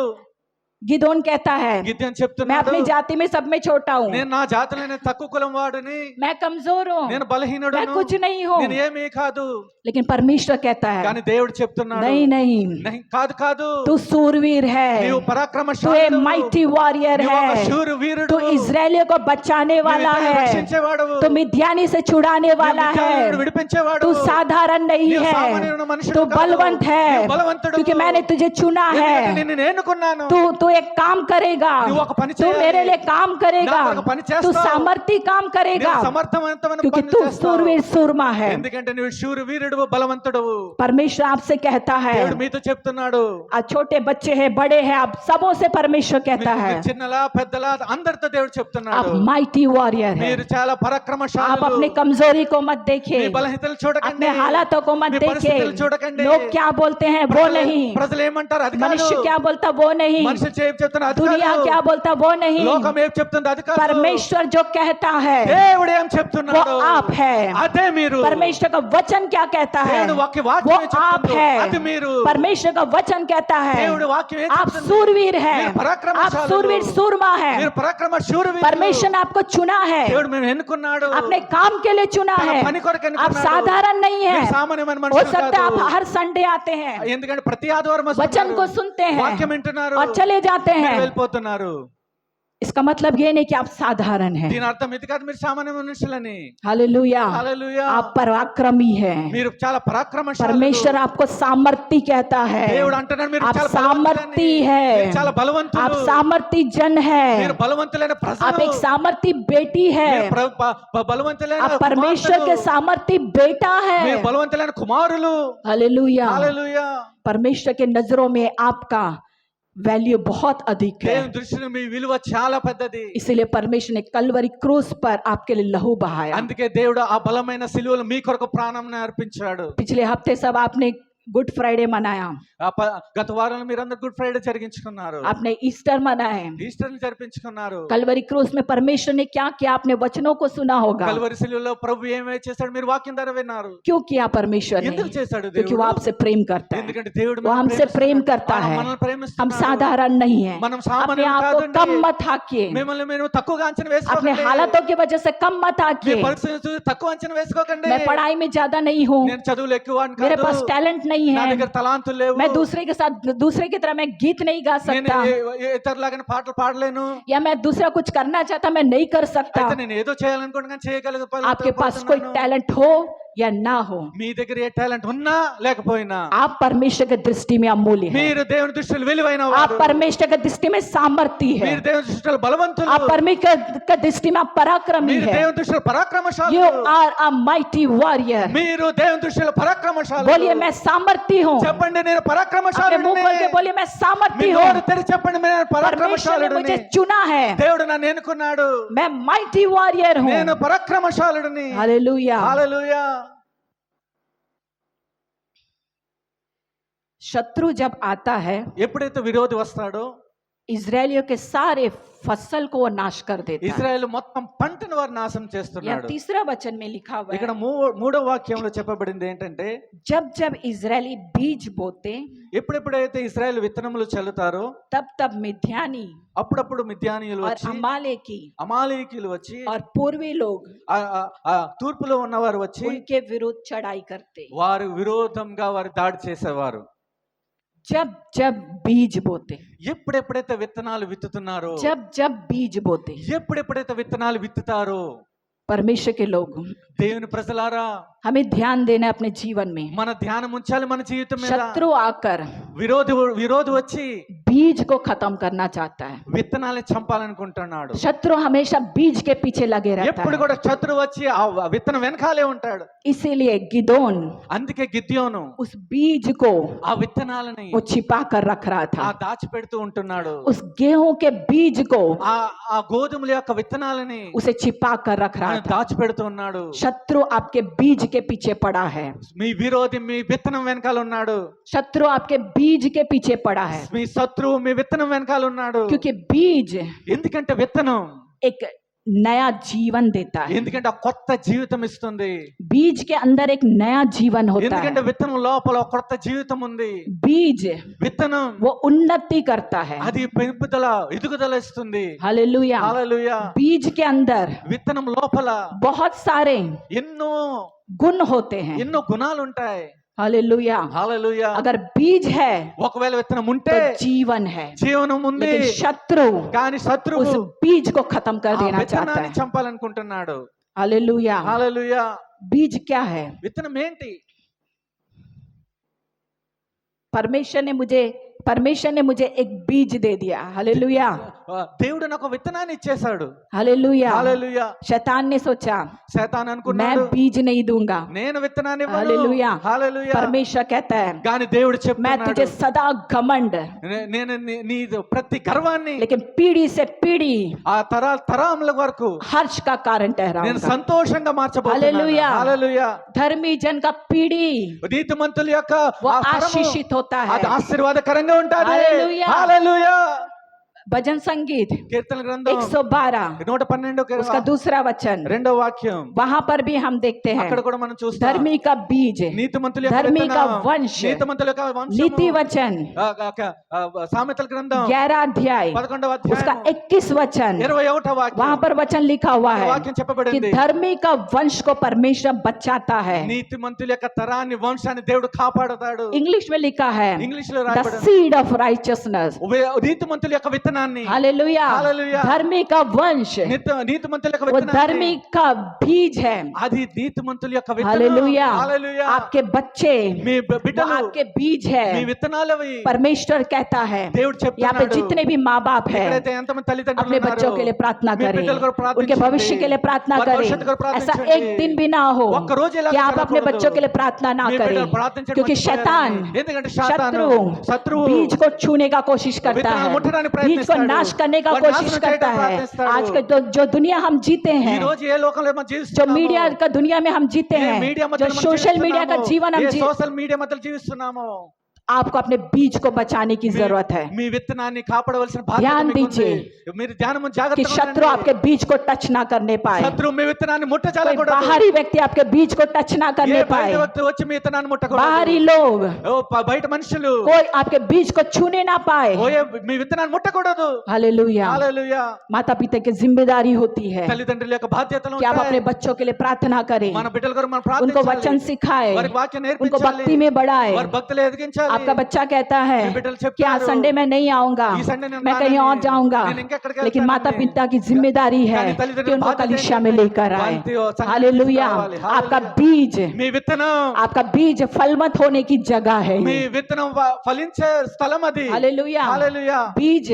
गिदोन कहता है, గిద్యోను मैं చెప్తున్నాడు, अपनी जाति में सब में छोटा हूँ, నేను నా జాతిలో నేను తక్కువ కులం వాడిని, मैं कमजोर हूँ, నేను मैं బలహీనుడను, कुछ नहीं हूँ। నేను ఏమీ కాదు. लेकिन परमेश्वर कहता है, కానీ దేవుడు చెప్తున్నాడు, नहीं नहीं, "नहीं, కాదు కాదు, तू सूरवीर నీవు है, तू एक పరాక్రమశాలుడు, माइटी वॉरियर నీవు ఒక है, శూరవీరుడు, तू इजरायलियों को बचाने నీవు वाला ఇతరులను है, రక్షించేవాడవు, तू मिद्यानी से छुड़ाने నీవు वाला మిద్యానీయులను है, విడిపించేవాడు, तू साधारण नहीं నీవు है, సామాన్యమైన మనుషుడు तू కాదు, बलवंत है, నీవు బలవంతుడు, क्योंकि मैंने तुझे चुना ఎందుకంటే है, నిన్ను నేను ఎన్నుకున్నాను, तू एक काम करेगा, నువ్వు ఒక పని तू చేయాలి, मेरे लिए काम करेगा, నా కొరకు పని तू చేస్తావు, सामर्थी काम करेगा, నీవు సమర్థవంతమైన क्योंकि పని तू చేస్తావు. सूरवीर सूरमा है। ఎందుకంటే నువ్వు శూరవీరుడు, బలవంతుడు. परमेश्वर आपसे कहता है, దేవుడు మీతో చెప్తున్నాడు, आज छोटे बच्चे हैं, बड़े हैं, आप सबों से परमेश्वर कहता है, మీరు చిన్నలా పెద్దలా అందరితో దేవుడు आप చెప్తున్నాడు, माइटी वॉरियर है। మీరు చాలా आप పరాక్రమశాలులు. अपनी कमजोरी को मत మీ देखिए, బలహీనతలు చూడకండి, अपने हालातों को मत మీ देखिए, పరిస్థితులు చూడకండి. लोग क्या बोलते हैं वो नहीं, ప్రజలు ఏమంటారు అది కాదు, मनुष्य क्या बोलता वो नहीं, మనుషులు ఏం చెప్తున్నారు అది दुनिया కాదు, क्या बोलता वो नहीं, లోకం ఏం చెప్తుంది అది కాదు, परमेश्वर जो कहता है దేవుడు ఏం वो చెప్తున్నాడు आप है। అదే మీరు. परमेश्वर का वचन क्या कहता है దేవుడు వాక్యం वो ఏం आप చెప్తుందో అది है। మీరు. परमेश्वर का वचन कहता है దేవుడు వాక్యం ఏం आप చెప్తుందో सूरवीर है, మీరు आप పరాక్రమశాలులు. सूरवीर सूरमा है। మీరు పరాక్రమ శూరవీరులు. परमेश्वर ने आपको चुना है, దేవుడు మేము ఎన్నుకున్నాడు, अपने काम के लिए चुना తన है, పని కొరకు आप ఎన్నుకున్నాడు. साधारण नहीं మీరు है। సామాన్యమైన हो మనుషులు सकता है आप కాదు. हर संडे आते हैं, ఎందుకంటే ప్రతి ఆదివారం वचन को వస్తున్నారు, सुनते हैं వాక్యం వింటున్నారు, और चले जाते మీరు हैं, వెళ్ళిపోతున్నారు. इसका मतलब ये नहीं कि आप साधारण हैं। దీని అర్థం ఇది కాదు మీరు సామాన్య మనుషులని. हालेलुया, హల్లెలూయా. आप पराक्रमी हैं। మీరు చాలా పరాక్రమశాలులు. परमेश्वर आपको सामर्थी कहता है। దేవుడు అంటున్నాడు మీరు आप చాలా सामर्थी బలవంతులని. है, మీరు చాలా आप బలవంతులు. सामर्थी जन है, మీరు బలవంతులైన आप ప్రజలు. एक सामर्थी बेटी है, మీరు బలవంతులైన आप परमेश्वर के కుమార్తెలు. सामर्थी बेटा है। మీరు బలవంతులైన కుమారులు. हालेलुया, హల్లెలూయా. परमेश्वर के नजरों में आपका वैल्यू बहुत अधिक है। దేవుని దృష్టిలో మీ విలువ చాలా పెద్దది. इसीलिए परमेश्वर ने कलवरी क्रूस पर आपके लिए लहू बहाया। అందుకే దేవుడు ఆ బలమైన సిలువలో మీ కొరకు ప్రాణంని అర్పించాడు. पिछले हफ्ते सब आपने गुड फ्राइडे मनाया, గత వారంలో మీరందరూ గుడ్ ఫ్రైడే జరిగించుకున్నారు. आपने ईस्टर मनाए, ఈస్టర్ జరిపించుకున్నారు. कलवरी क्रूस में परमेश्वर ने क्या किया आपने वचनों को सुना होगा। కల్వరి సిలువలో ప్రభు ఏమై చేశాడు మీరు వాక్యం ద్వారా విన్నారు. क्यों किया परमेश्वर ने? ఎందుకు చేశాడు क्योंकि वो దేవుడు? आपसे प्रेम करता है, ఎందుకంటే దేవుడు वो हमसे प्रेम करता है। మనల్ని हम ప్రేమిస్తున్నాడు. साधारण नहीं है। మనం अपने సామాన్యులు आप को కాదండి. कम मत हाकिए, మిమ్మల్ని మీరు తక్కువగా అంచనా अपने వేసుకోకండి. हालातों की वजह से कम मत మీ हाकिए। పరిస్థితిని చూసి తక్కువ అంచనా వేసుకోకండి. मैं पढ़ाई में ज्यादा नहीं हूँ, నేను చదువులు ఎక్కువ అని मेरे కాదు. पास टैलेंट नहीं నా है, దగ్గర తలాంతులు లేవు. मैं दूसरे के साथ दूसरे की तरह मैं गीत नहीं गा నేను सकता, ఇతరులాగా పాటలు పాడలేను. या मैं दूसरा कुछ करना चाहता मैं नहीं कर सकता। అయితే నేను ఏదో చేయాలనుకుంటున్నా చేయగలను. आपके पास कोई टैलेंट हो या ना हो, మీ దగ్గర ఏ టాలెంట్ ఉన్నా లేకపోయినా आप परमेश्वर की दृष्टि में अमूल्य हैं। మీరు దేవుని దృష్టిలో విలువైన आप వారు. परमेश्वर की दृष्टि में सामर्थी है, మీరు దేవుని దృష్టిలో బలవంతులు. आप परमेश्वर की दृष्टि में आप पराक्रमी మీరు है। దేవుని దృష్టిలో You పరాక్రమశాలులు. are a mighty warrior। మీరు దేవుని దృష్టిలో పరాక్రమశాలులు. बोलिए मैं सामर्थी हूँ, చెప్పండి నేను अपने పరాక్రమశాలుడిని. मुंह खोल के बोलिए मैं మీ सामर्थी हूँ। నోరు తెరిచి చెప్పండి నేను परमेश्वर ने పరాక్రమశాలుడిని. मुझे चुना है, దేవుడు నన్ను ఎన్నుకున్నాడు. मैं mighty warrior हूँ। నేను పరాక్రమశాలుడిని. हालेलुया। హల్లెలూయా. शत्रु जब आता है, ఎప్పుడైతే విరోధి వస్తాడో इजरायलियों के सारे फसल को वो नाश कर देता है। ఇశ్రాయేలు మొత్తం పంటను వారు నాశనం यह చేస్తున్నాడు. तीसरा वचन में लिखा हुआ ఇక్కడ है, మూడో వాక్యంలో చెప్పబడింది ఏంటంటే जब जब इजरायली बीज बोते ఎప్పుడెప్పుడైతే ఇశ్రాయేలు విత్తనములు చల్లుతారో तब तब मिद्यानी అప్పుడప్పుడు మిద్యానీయులు और వచ్చి अमालेकी అమాలేకీయులు వచ్చి और पूर्वी लोग ఆ తూర్పులో ఉన్నవారు వచ్చి उनके विरुद्ध चढ़ाई करते। వారు విరోధంగా వారు దాడి చేసేవారు. जब जब बीज बोते, ఎప్పుడెప్పుడైతే విత్తనాలు విత్తుతున్నారో जब जब बीज बोते, ఎప్పుడెప్పుడైతే విత్తనాలు విత్తుతారో परमेश्वर के लोग దేవుని ప్రజలారా हमें ध्यान देना है अपने जीवन में। మన ధ్యానం ఉంచాలి మన జీవితం మీద. शत्रु आकर విరోధి వచ్చి बीज को खत्म करना चाहता है। విత్తనాలని చంపాలనుకుంటున్నాడు. शत्रु हमेशा बीज के पीछे लगे रहता ఎప్పుడు है। కూడా శత్రువు వచ్చి ఆ విత్తనం వెనకాలే ఉంటాడు. इसीलिए गिदोन అందుకే గిద్యోను उस बीज को ఆ విత్తనాలని वो छिपा कर रख रहा ఆ था, దాచిపెడుతూ ఉంటున్నాడు. उस गेहूं के बीज को ఆ గోధుమల యొక్క విత్తనాలని उसे छिपा कर रख रहा ఆయన था। దాచిపెడుతూ ఉన్నాడు. शत्रु आपके बीज के पीछे पड़ा है, మీ విరోధి మీ విత్తనం వెనకాల ఉన్నాడు. शत्रु आपके बीज के पीछे पड़ा है, మీ శత్రువు మీ విత్తనం వెనకాల ఉన్నాడు. क्योंकि बीज ఎందుకంటే విత్తనం एक नया जीवन देता है। ఎందుకంటే ఆ కొత్త జీవితం ఇస్తుంది. बीज के अंदर एक नया जीवन होता ఎందుకంటే है। విత్తనం లోపల ఒక కొత్త జీవితం ఉంది. बीज విత్తనం वो उन्नति करता है। అది పెంపుదల ఎదుగుదల ఇస్తుంది. हालेलुया। హల్లెలూయా. बीज के अंदर విత్తనం లోపల बहुत सारे ఎన్నో गुण होते हैं। ఎన్నో గుణాలు ఉంటాయి. हालेलुया। హల్లెలూయా. अगर बीज है ఒకవేళ విత్తనం ఉంటే तो जीवन है, జీవనం ఉంది. लेकिन शत्रु కానీ శత్రువు उस बीज को खत्म कर ఆ देना चाहता విత్తనాన్ని है। చంపాలనుకుంటున్నాడు. हालेलुया। హల్లెలూయా. बीज क्या है? విత్తనం ఏంటి? परमेश्वर ने मुझे एक बीज दे दिया। हालेलुया। దేవుడు నాకు విత్తనాన్ని ఇచ్చేశాడు. हालेलुया। హల్లెలూయా. शैतान ने सोचा శైతాన్ मैं అనుకున్నాడు बीज नहीं दूंगा, నేను విత్తనాన్ని ఇవ్వను. हालेलुया। హల్లెలూయా. परमेश्वर कहता है కానీ దేవుడు मैं చెప్తున్నాడు तुझे सदा घमंड, నేను నీ ప్రతి గర్వాన్ని लेकिन पीढ़ी से पीढ़ी ఆ తరాముల వరకు हर्ष का कारण నేను ठहराऊंगा। సంతోషంగా మార్చబోతున్నాను. హల్లెలూయా. హల్లెలూయా. धर्मी जन का पीढ़ी నీతిమంతుల యొక్క वो ఆ తరము आशीषित होता है। అది ఆశీర్వాదకరంగా ఉంటుంది. హల్లెలూయా. హల్లెలూయా. भजन संगीत కీర్తన గ్రంథం 112 112 उसका दूसरा वचन, రెండో వాక్యం वहां पर भी हम देखते हैं అక్కడ కూడా మనం చూస్తాం. धर्मी का बीज, నీతిమంతుల యొక్క धर्मी का విత్తనం, वंश, నీతిమంతుల యొక్క వంశము. नीति वचन సామెతల గ్రంథం 11 अध्याय 11వ उसका అధ్యాయం 21 वचन, 21వ वहां వాక్యం पर वचन लिखा हुआ है వాక్యం कि చెప్పబడింది. धर्मी का वंश को परमेश्वर बचाता है। నీతిమంతుల యొక్క తరాన్ని వంశాన్ని దేవుడు కాపాడతాడు. इंग्लिश में लिखा है ఇంగ్లీష్ లో द రాయబడింది सीड ऑफ राइचियसनेस, నీతిమంతుల యొక్క విత్తనం విత్తనాన్ని हालेलुया, हालेलुया। धर्मी का वंश నీతిమంతుల యొక్క वो విత్తనాన్ని धर्मी का बीज है। అది నీతిమంతుల యొక్క విత్తనం हालेलुया, హల్లెలూయా आपके बच्चे మీ वो బిడ్డలు आपके बीज మీ है। విత్తనాలవి परमेश्वर कहता है, దేవుడు यहाँ पे చెప్తున్నాడు जितने भी माँ बाप है ఎక్కడైతే ఎంతమంది తల్లిదండ్రులు अपने ఉన్నారో बच्चों के लिए प्रार्थना మీ करें, బిడ్డల కొరకు उनके ప్రార్థించండి भविष्य के लिए प्रार्थना వారి करें। భవిష్యత్తు కొరకు ऐसा ప్రార్థించండి एक दिन भी ना हो ఒక్క రోజు ఇలా कि आप अपने జరగకూడదు बच्चों के लिए प्रार्थना ना మీ करें, బిడ్డలు ప్రార్థించడం क्योंकि शैतान మర్చిపోయారని. ఎందుకంటే శతాను శత్రువు बीज को छूने का कोशिश करता విత్తనాలు है, ముట్టడానికి बीज को ప్రయత్నిస్తాడు नाश करने का వాడు कोशिश నాశనం करता చేయడానికి है। ప్రయత్నిస్తాడు आज के जो दुनिया हम जीते ఈ हैं, రోజు ఏ లోకంలో మనం जो జీవిస్తున్నామో मीडिया का दुनिया में हम जीते ఏ हैं, మీడియా जो మధ్యలో మనం सोशल मीडिया का जीवन हम జీవిస్తున్నామో, ఏ సోషల్ మీడియా మధ్యలో జీవిస్తున్నామో आपको अपने बीज को बचाने की जरूरत है। మీ విత్తనాన్ని కాపాడవలసిన బాధ్యత ध्यान మీకు ఉంది. दीजिए మీరు ధ్యానము कि జాగ్రత్తగా शत्रु ఉండండి. आपके बीज को टच ना करने पाए, శత్రువు మీ విత్తనాన్ని कोई ముట్టజాలకూడదు बाहरी व्यक्ति आपके बीज को टच ना ఏ करने బయట पाए, వ్యక్తి వచ్చి మీ విత్తనాన్ని ముట్టకూడదు बाहरी लोग ఓ బయట మనుషులు कोई आपके बीज को छूने ना पाए। ఓయే మీ విత్తనాన్ని ముట్టకూడదు हालेलुया, హల్లెలూయా माता पिता की जिम्मेदारी होती है తల్లిదండ్రుల యొక్క బాధ్యతలు कि आप ఉంటాయి अपने बच्चों के लिए प्रार्थना करें, మన బిడ్డల కొరకు మనం उनको वचन ప్రార్థించాలి सिखाए, వారికి వాక్యం उनको నేర్పించాలి भक्ति में बढ़ाए। వారి భక్తులు ఎదిగించాలి आपका बच्चा कहता है మీ బిడ్డలు कि आज చెప్తారు संडे में नहीं आऊंगा, ఈ సండే నేను मैं कहीं और రానని, जाऊंगा, నేను ఇంకెక్కడికి लेकिन माता వెళ్తానని। पिता की जिम्मेदारी है కానీ कि తల్లిదండ్రుల उनको బాధ్యత कलीसिया में ఏంటంటే लेकर आए। వారిని సంఘానికి हालेलुया, తీసుకురావాలి। आपका हालेलुया। बीज, మీ విత్తనం आपका बीज फलवंत होने की जगह है మీ ये। విత్తనం ఫలించే స్థలం అది हालेलुया, హల్లెలూయా बीज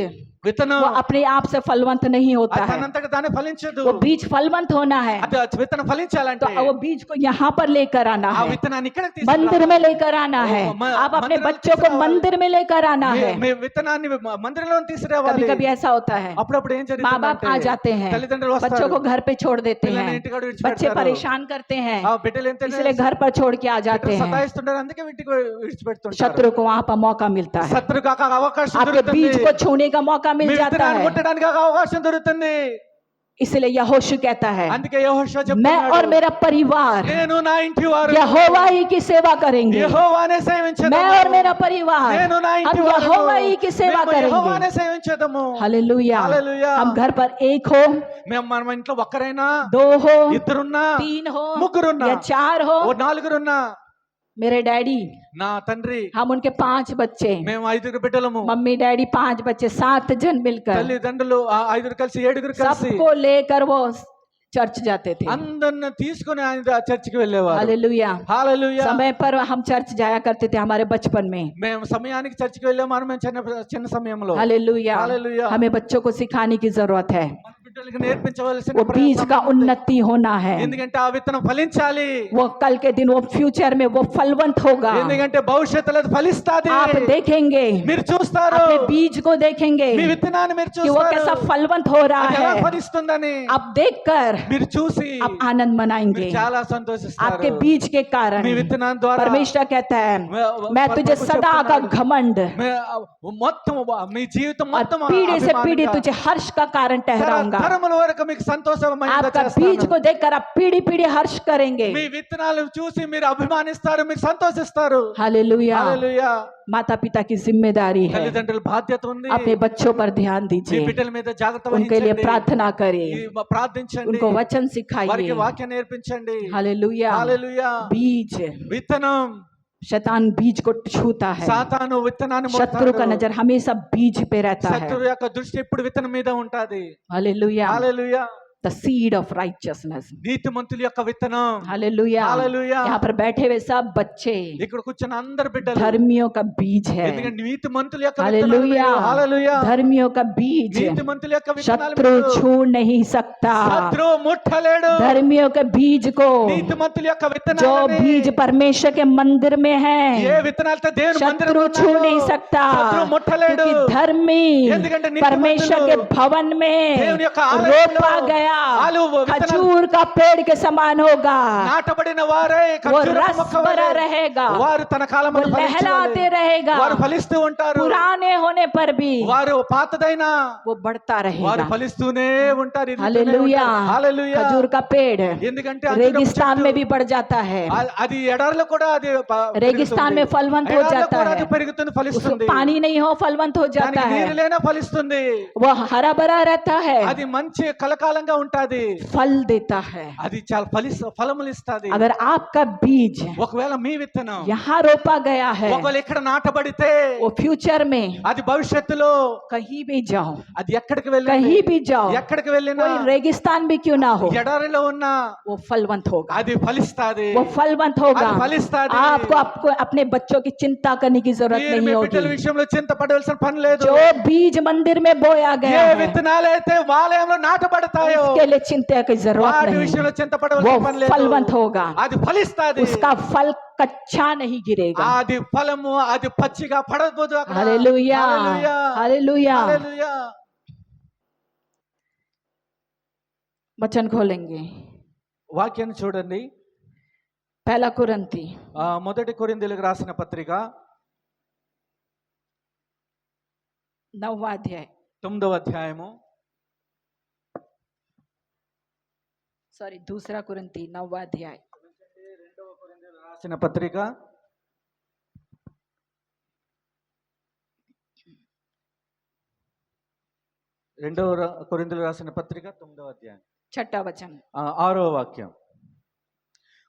విత్తనం वो अपने आप से फलवंत नहीं होता है, తనంతట తానే ఫలించదు वो बीज फलवंत होना है అది విత్తనం तो ఫలించాలంటే वो बीज को यहाँ पर लेकर आना ఆ है, విత్తనాన్ని ఇక్కడికి मंदिर में लेकर आना है। म- आप अपने मंदिर में बच्चों को తీసుకురావాలి। मंदिर में लेकर आना है। మీ విత్తనాన్ని మందిరంలో कभी తీసుకురావాలి कभी ऐसा होता है, అప్పుడప్పుడు ఏం माँ बाप జరుగుతుందంటే आ जाते हैं, తల్లిదండ్రులు बच्चों వస్తారు को घर पे छोड़ देते పిల్లల్ని हैं, ఇంటికాడ बच्चे విడిచిపెడతారు परेशान करते हैं, ఆ బిడ్డలు ఎంత इसलिए घर पर छोड़ के आ जाते हैं। సతాయిస్తుంటారు అందుకే ఇంటికి విడిచిపెడుతుంటారు शत्रु को वहां पर मौका मिलता है, శత్రు కాక అవకాశం आपके దొరుకుతుంది बीज को छूने का मौका మీ मिल जाता విత్తనాన్ని है। ముట్టడానికి అవకాశం దొరుకుతుంది इसलिए यहोशू कहता है, అందుకే యెహోషువ मैं और చెప్తున్నాడు मेरा परिवार నేను నా ఇంటి వారు यहोवा ही की सेवा करेंगे। యెహోవానే సేవించెదము मैं और मेरा परिवार నేను నా हम ఇంటి వారు यहोवा ही की सेवा మేము करेंगे। యెహోవానే సేవించెదము हालेलुया, हालेलुया। हम घर पर एक हो, మేము మన ఇంట్లో ఒక్కరైనా दो हो, ఇద్దరున్నా तीन हो ముగ్గురున్నా या चार हो, ఓ నాలుగురున్నా मेरे डैडी నా తండ్రి हम उनके 5 बच्चे, మేము ఐదుగురు బిడ్డలము मम्मी डैडी 5 बच्चे, 7 जन मिलकर తల్లిదండ్రులు ఆ ఐదుగురు కలిసి ఏడుగురు కలిసి सबको लेकर वो चर्च जाते थे। అందరిని తీసుకొని ఆయన చర్చికి వెళ్ళేవారు हालेलुया, హల్లెలూయా समय पर हम चर्च जाया करते थे हमारे बचपन में। మేము సమయానికి చర్చికి వెళ్ళాము మేము చిన్న సమయంలో हालेलुया, हालेलुया। हमें बच्चों को सिखाने की जरूरत है, మన బిడ్డలకు నేర్పించవలసిన वो बीज का సమయం ఉంది. उन्नति होना है, ఎందుకంటే ఆ విత్తనం ఫలించాలి वो कल के दिन वो फ्यूचर में वो फलवंत होगा। ఎందుకంటే భవిష్యత్తులో అది ఫలిస్తాది आप देखेंगे, మీరు చూస్తారు अपने बीज को देखेंगे మీ విత్తనాన్ని మీరు कि वो कैसा చూస్తారు फलवंत हो रहा అది ఎలా है। ఫలిస్తుందని आप देखकर మీరు చూసి आप आनंद मनाएंगे మీరు చాలా సంతోషిస్తారు आपके बीज के कारण। మీ విత్తనం ద్వారా परमेश्वर कहता है, मैं तुझे परमेश्वर सदा का చెప్తున్నాడు, घमंड మొత్తం మీ జీవితం और మొత్తం पीढ़ी से पीढ़ी అభిమానంగా, तुझे हर्ष का कारण ठहराऊंगा। తరముల వరకు మీకు సంతోషమైనదిగా आपका बीज చేస్తాను को देखकर आप पीढ़ी पीढ़ी हर्ष करेंगे। మీ విత్తనాలు చూసి మీరు అభిమానిస్తారు మీరు సంతోషిస్తారు हालेलुया, హల్లెలూయా माता पिता की जिम्मेदारी है, తల్లిదండ్రుల బాధ్యత ఉంది अपने बच्चों पर ध्यान మీ दीजिए, బిడ్డల మీద జాగ్రత్త उनके लिए వహించండి प्रार्थना करें, ప్రార్థించండి उनको वचन వారికి सिखाइए। వాక్యం నేర్పించండి हालेलुया, హల్లెలూయా बीज, విత్తనం शैतान बीज को छूता है, సాతాను విత్తనాన్ని शत्रु का ముడతాడు. नजर हमेशा बीज पे रहता है। శత్రువు యొక్క దృష్టి ఎప్పుడు విత్తనం మీద ఉంటది hallelujah, hallelujah the seed of righteousness। నీతిమంతుల యొక్క విత్తనం हालेलुया, हालेलुया। यहाँ पर बैठे हुए सब बच्चे ఇక్కడ కూర్చున్న అందరు బిడ్డలు धर्मियों का बीज है। ఎందుకంటే నీతిమంతుల యొక్క हालेलुया, హల్లెలూయా धर्मियों का बीज నీతిమంతుల యొక్క విత్తనాలు शत्रु మీరు छू नहीं सकता। శత్రువు ముట్టలేడు धर्मियों के बीज को, నీతిమంతుల యొక్క जो విత్తనాలని बीज परमेश्वर के मंदिर में है, ఏ విత్తనాలతో దేవుని शत्रु మందిరంలో छू ఉన్నాయో नहीं सकता, శత్రువు ముట్టలేడు क्योंकि धर्मी ఎందుకంటే నీతిమంతులు परमेश्वर के भवन में దేవుని యొక్క ఆలయంలో रोपा गया ఆలు విత్తనాలు खजूर का पेड़ के समान होगा, నాటబడిన వారే वो ఖర్జూరపు रस మొక్క भरा వలె रहेगा, వారు తన वो కాలమును लहलाते रहेगा, వారు ఫలిస్తూ ఉంటారు पुराने होने पर भी వారు పాతదైనా वो बढ़ता వారు रहेगा। ఫలిస్తూనే ఉంటారు हालेलुया, హల్లెలూయా खजूर का पेड़ ఎందుకంటే అంజూరపు रेगिस्तान చెట్టు, में भी बढ़ जाता है, అది ఎడారిలో కూడా అది रेगिस्तान में फलवंत हो ఎడారిలో जाता కూడా అది है, పెరుగుతుంది उसमें ఫలిస్తుంది पानी नहीं हो फलवंत हो जाता దానికి है, నీరు లేనా ఫలిస్తుంది वो हरा भरा रहता है, అది మంచి కలకాలంగా ఉంటాది, फल देता है। అది చాలా ఫలములు ఇస్తాది. अगर आपका बीज ఒకవేళ మీ విత్తనం यहाँ रोपा गया है, ఒకవేళ ఇక్కడ నాటబడితే वो फ्यूचर में అది భవిష్యత్తులో कहीं भी जाओ, అది ఎక్కడికి వెళ్ళినా कहीं भी जाओ, ఎక్కడికి వెళ్ళినా कोई रेगिस्तान भी क्यों ना हो, ఎడారిలో ఉన్నా वो फलवंत होगा, అది ఫలిస్తాది, वो फलवंत होगा। అది ఫలిస్తాది. आपको आपको अपने बच्चों की चिंता करने की जरूरत మీరు మీ नहीं బిడ్డల होगी। విషయంలో చింతపడవలసిన పని లేదు. जो बीज मंदिर में बोया ఏ गया है, విత్తనాలు అయితే ఆలయంలో నాటబడతాయో उसके लिए चिंता की जरूरत వాటి नहीं విషయంలో है। చింతపడవలసిన वो పని లేదు. फलवंत होगा, అది ఫలిస్తాది. उसका फल कच्चा नहीं गिरेगा। అది ఫలము అది పచ్చిగా పడబోదు అక్కడ. हालेलुया, హల్లెలూయా, हालेलुया। హల్లెలూయా. वचन खोलेंगे, వాక్యాన్ని చూడండి. पहला कुरिन्थी మొదటి కొరింథీయులకు రాసిన పత్రిక 9वां अध्याय, 9వ అధ్యాయము, सॉरी दूसरा कुरिन्थी 9वां अध्याय, రెండవ కొరింథీయులకు రాసిన పత్రిక 9వ అధ్యాయం छठा वचन, 6వ వాక్యం.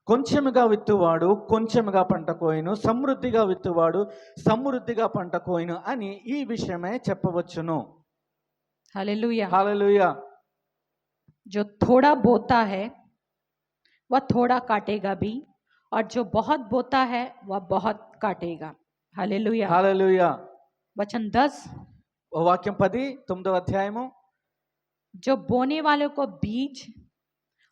కొంచెముగా విత్తువాడు కొంచెముగా పంట కోయును, సమృద్ధిగా విత్తువాడు సమృద్ధిగా పంట కోయును అని ఈ విషయమే చెప్పవచ్చును. हालेलुया। హల్లెలూయా. जो थोड़ा बोता है वह थोड़ा काटेगा भी, और जो बहुत बोता है वह बहुत काटेगा। हालेलुया। హల్లెలూయా. वचन 10, వాక్యం 10 9వ అధ్యాయము. जो बोने वालों को बीज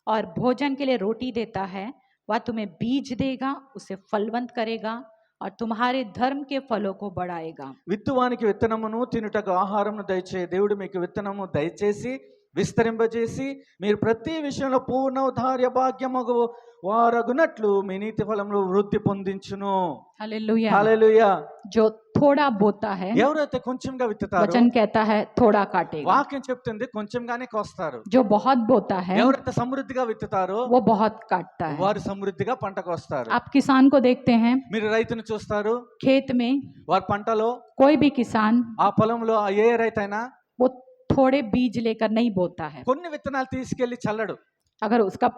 और भोजन के लिए रोटी देता है, वह तुम्हें बीज देगा, उसे फलवंत करेगा और तुम्हारे धर्म के फलों को बढ़ाएगा। విత్తువానికి విత్తనమును తినుటకు ఆహారమును దయచే దేవుడు మీకు విత్తనము దయచేసి విస్తరింపజేసి మీరు ప్రతి విషయంలో పూర్ణ ఉదార్య భాగ్యమగు వారగునట్లు మీ నీతి ఫలములు వృద్ధి పొందించును. हालेलुया। హల్లెలూయా. जो थोड़ा बोता है, ఎవరైతే కొంచెంగా విత్తుతారో वचन कहता है थोड़ा काटेगा। వాక్యం చెప్తుంది కొంచెంగానే కోస్తారు. जो बहुत बोता है ఎవరైతే సమృద్ధిగా విత్తుతారో वो बहुत काटता है। వారు సమృద్ధిగా పంట కోస్తారు. आप किसान को देखते हैं, మీరు రైతును చూస్తారు, खेत में వారి పంటలో कोई भी किसान ఆ పొలంలో ఏ రైతైనా वो थोड़े बीज लेकर नहीं बोता है। కొన్ని విత్తనాలు తీసుకెళ్లి చల్లడు. अगर उसका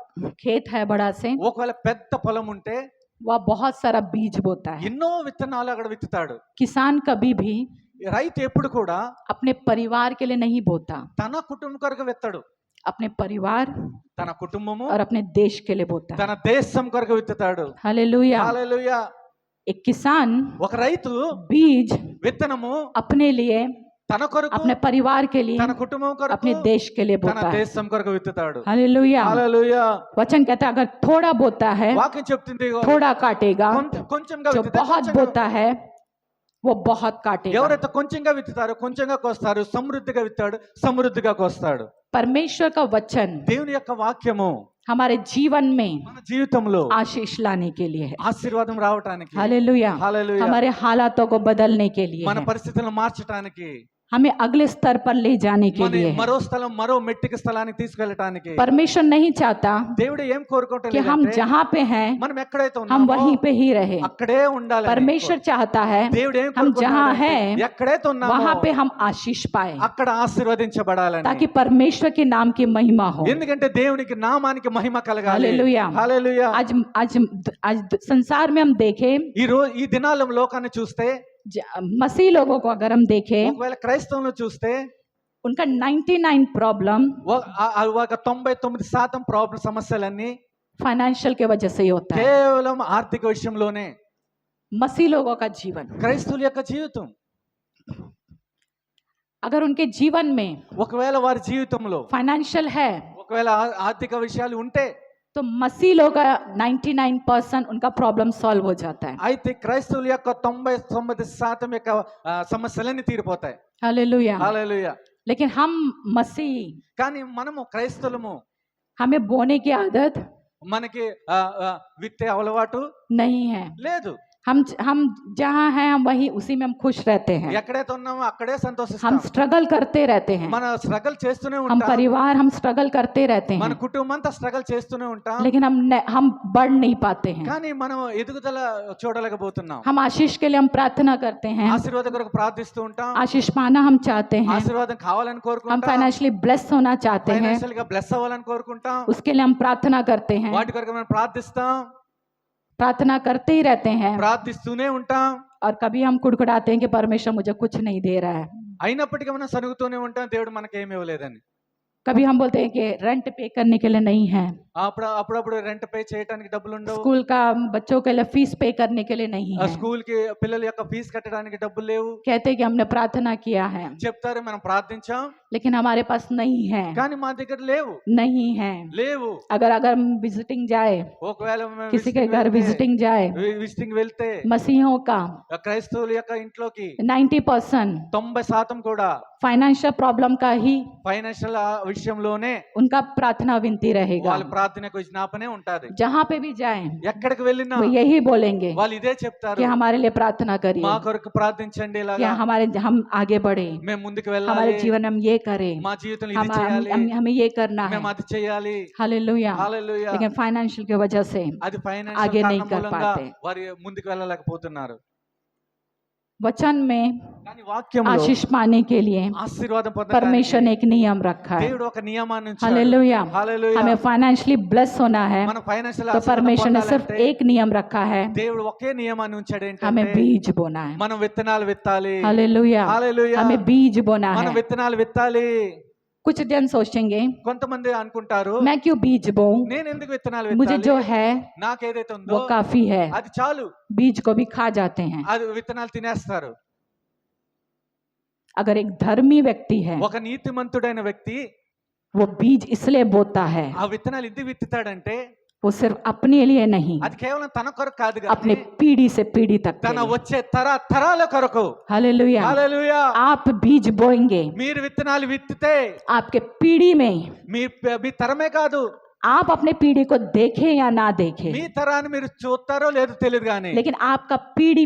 खेत है बड़ा से, ఒకవేళ పెద్ద పొలం ఉంటే वह बहुत सारा बीज बोता है। ఎన్నో విత్తనాలు అక్కడ విత్తుతాడు. किसान कभी भी రైతు ఎప్పుడు కూడా अपने परिवार के लिए नहीं बोता, తన కుటుంబం కొరకు విత్తడు. अपने परिवार తన కుటుంబము और अपने देश के लिए बोता है। తన దేశం కొరకు విత్తుతాడు. हालेलुया। హల్లెలూయా. एक किसान ఒక రైతు बीज విత్తనము अपने लिए, తన కొరకు, अपने परिवार के लिए, తన కుటుంబం కొరకు, अपने देश के लिए తన बोता है। దేశం కొరకు విత్తుతాడు. हालेलुया। హల్లెలూయా. वचन कहता है अगर थोड़ा बोता है వాక్యం చెప్తుంది थोड़ा काटेगा, కొంచెంగా जो విత్తుతాడు, बहुत बोता है वो बहुत काटेगा। ఎవరైతే కొంచెంగా విత్తుతారో కొంచెంగా కోస్తారు, సమృద్ధిగా విత్తాడు సమృద్ధిగా కోస్తాడు. परमेश्वर का वचन దేవుని యొక్క వాక్యము हमारे जीवन में మన జీవితంలో आशीष लाने के लिए है। ఆశీర్వాదం రావటానికి, हालेलुया। హల్లెలూయా, हमारे हालातों को बदलने के लिए మన है। పరిస్థితులను మార్చడానికి, हमें अगले स्तर पर ले जाने के మన लिए है। మరో స్థలం మరో మెట్టికి స్థలానికి తీసుకెళ్ళటానికి. परमेश्वर नहीं चाहता దేవుడు ఏం कि కోరుకుంటాడు हम అంటే जहाँ पे हैं మనం ఎక్కడైతే हम ఉన్నామో वहीं पे ही रहे। అక్కడే ఉండాలి. परमेश्वर चाहता है దేవుడు ఏం हम जहाँ కోరుకుంటాడు हैं అంటే ఎక్కడైతే ఉన్నామో वहाँ पे हम आशीष पाए, అక్కడ ఆశీర్వదించబడాలని. ताकि परमेश्वर के नाम की महिमा हो। ఎందుకంటే దేవునికి నామానికి మహిమ కలగాలి. हालेलुया। హల్లెలూయా. आज आज आज संसार में हम देखें, ఈ దినాల్లో లోకాన్ని చూస్తే, मसीह लोगों को अगर हम देखें, ఒకవేళ క్రైస్తవులను చూస్తే उनका 99 प्रॉब्लम ఒక 99% ప్రాబ్లం సమస్యలన్నీ फाइनेंशियल के वजह से ही होता है। కేవలం ఆర్థిక విషయంలోనే. मसीह लोगों का जीवन, క్రైస్తవుల యొక్క జీవితం अगर उनके जीवन में ఒకవేళ వారి జీవితంలో फाइनेंशियल है ఒకవేళ ఆర్థిక విషయాలు ఉంటే तो मसीह लोग का 99% उनका प्रॉब्लम सॉल्व हो जाता है। అయితే క్రైస్తవుల యొక్క 99% యొక్క సమస్యలన్నీ తీరిపోతాయి. हालेलुया। హల్లెలూయా. लेकिन हम मसीह, కానీ మనము క్రైస్తవులము, हमें बोने की आदत మనకి విత్తే అలవాటు नहीं है। లేదు. हम जहाँ हैं हम वहीं उसी में हम खुश रहते हैं। ఎక్కడైతే ఉన్నామో అక్కడే हम సంతోషిస్తాం. स्ट्रगल करते रहते हैं, మన స్ట్రగల్ చేస్తూనే हम ఉంటాం. परिवार हम स्ट्रगल करते रहते మన हैं, కుటుంబం అంతా స్ట్రగల్ చేస్తూనే ఉంటాం. लेकिन हम बढ़ नहीं पाते हैं। కానీ మనం ఎదుగుదల చూడలేకపోతున్నాం. हम आशीष के लिए हम प्रार्थना करते हैं, ఆశీర్వాదం కొరకు ప్రార్థిస్తూ ఉంటాం. आशीष पाना हम चाहते हैं, ఆశీర్వాదం కావాలని हम కోరుకుంటాం. फाइनेंशियली ब्लेस होना चाहते हैं, ఫైనాన్షియల్ గా బ్లెస్ అవ్వాలని కోరుకుంటాం. उसके लिए हम प्रार्थना करते हैं, వాటి కొరకు మనం ప్రార్థిస్తాం, प्रार्थना करते ही रहते हैं। ప్రార్థిస్తూనే ఉంటాం. और कभी हम कुड़कुड़ाते हैं कि परमेश्वर मुझे कुछ नहीं दे रहा है। అయినప్పటికీ మనం సనుగుతూనే ఉంటాం, దేవుడు మనకేమి ఇవ్వలేదని. कभी हम बोलते हैं कि रेंट पे करने के लिए नहीं है, అప్పుడప్పుడు రెంట్ పే చేయడానికి డబ్బులు ఉండవు. स्कूल का बच्चों के लिए फीस पे करने के लिए नहीं ఆ है। స్కూల్ కి పిల్లల యొక్క ఫీజు కట్టడానికి డబ్బులు లేవు. कहते हैं कि हमने प्रार्थना किया है, చెప్తారు మనం ప్రార్థించాం, लेकिन हमारे पास नहीं है, కానీ మా దగ్గర లేవు. नहीं है। లేవు. अगर अगर हम विजिटिंग जाए, ఒకవేళ किसी के घर विजिटिंग जाए, విజిటింగ్ వెళ్తే मसीहों का క్రైస్తవుల యొక్క ఇంట్లోకి 90% 90% కూడా फाइनेंशियल प्रॉब्लम का ही ఫైనాన్షియల్ విషయంలోనే उनका प्रार्थना विनती रहेगा। వాళ్ళ ప్రార్థనకు జ్ఞాపనే ఉంటది. जहाँ पे भी जाएं ఎక్కడికి వెళ్ళినా वो यही बोलेंगे వాళ్ళు ఇదే చెప్తారు, कि हमारे लिए प्रार्थना మా करिए, కొరకు ప్రార్థించండి, कि ఇలాగా हम आगे बढ़े, మేము ముందుకు हमारे వెళ్ళాలి, जीवन में हम ये करें, మా జీవితంలో ఇది చేయాలి, हमें ये करना है। మేము అది చేయాలి. हालेलुया। హల్లెలూయా. लेकिन फाइनेंशियल की वजह से అది आगे ఫైనాన్షియల్ नहीं कर కారణం మూలంగా पाते। వారు ముందుకు వెళ్ళలేకపోతున్నారు. वचन में కానీ వాక్యంలో आशीष पाने के लिए ఆశీర్వాదం परमेश्वर పొందడానికి ने एक नियम रखा है। దేవుడు ఒక నియమాన్ని ఉంచాడు. हालेलुया। హల్లెలూయా. हमें फाइनेंशियली ब्लेस होना है, మన ఫైనాన్షియల్ तो परमेश्वर ने सिर्फ एक नियम रखा है, దేవుడు ఒకే నియమాన్ని ఉంచాడు. हमें ఏంటంటే बीज बोना है। మనం విత్తనాలు విత్తాలి. हालेलुया। హల్లెలూయా. हमें बीज बोना మనం है। విత్తనాలు విత్తాలి. कुछ जन सोचेंगे కొంతమంది అనుకుంటారు, मैं क्यों बीज बोऊं, నేను ఎందుకు విత్తనాలు मुझे విత్తాలి, जो है నాకేదైతే ఉందో वो काफी है। అది చాలు. बीज को भी खा जाते हैं। అది విత్తనాలు తినేస్తారు. अगर एक धर्मी व्यक्ति है ఒక నీతిమంతుడైన వ్యక్తి वो बीज इसलिए बोता है, ఆ విత్తనాలు ఎందుకు విత్తుతాడంటే वो सिर्फ अपने लिए नहीं, అది కేవలం తన కొరకు కాదు अपने కానీ पीढ़ी से पीढ़ी तक के తన लिए। వచ్చే తరాల కొరకు. हालेलुया। హల్లెలూయా. आप बीज बोएंगे, మీరు విత్తనాలు విత్తితే आपके पीढ़ी में మీ తరమే కాదు, आप अपने पीढ़ी को देखें या ना देखें, మీ తరాన్ని మీరు చూస్తారో లేదో తెలియదు కానీ लेकिन आपका पीढ़ी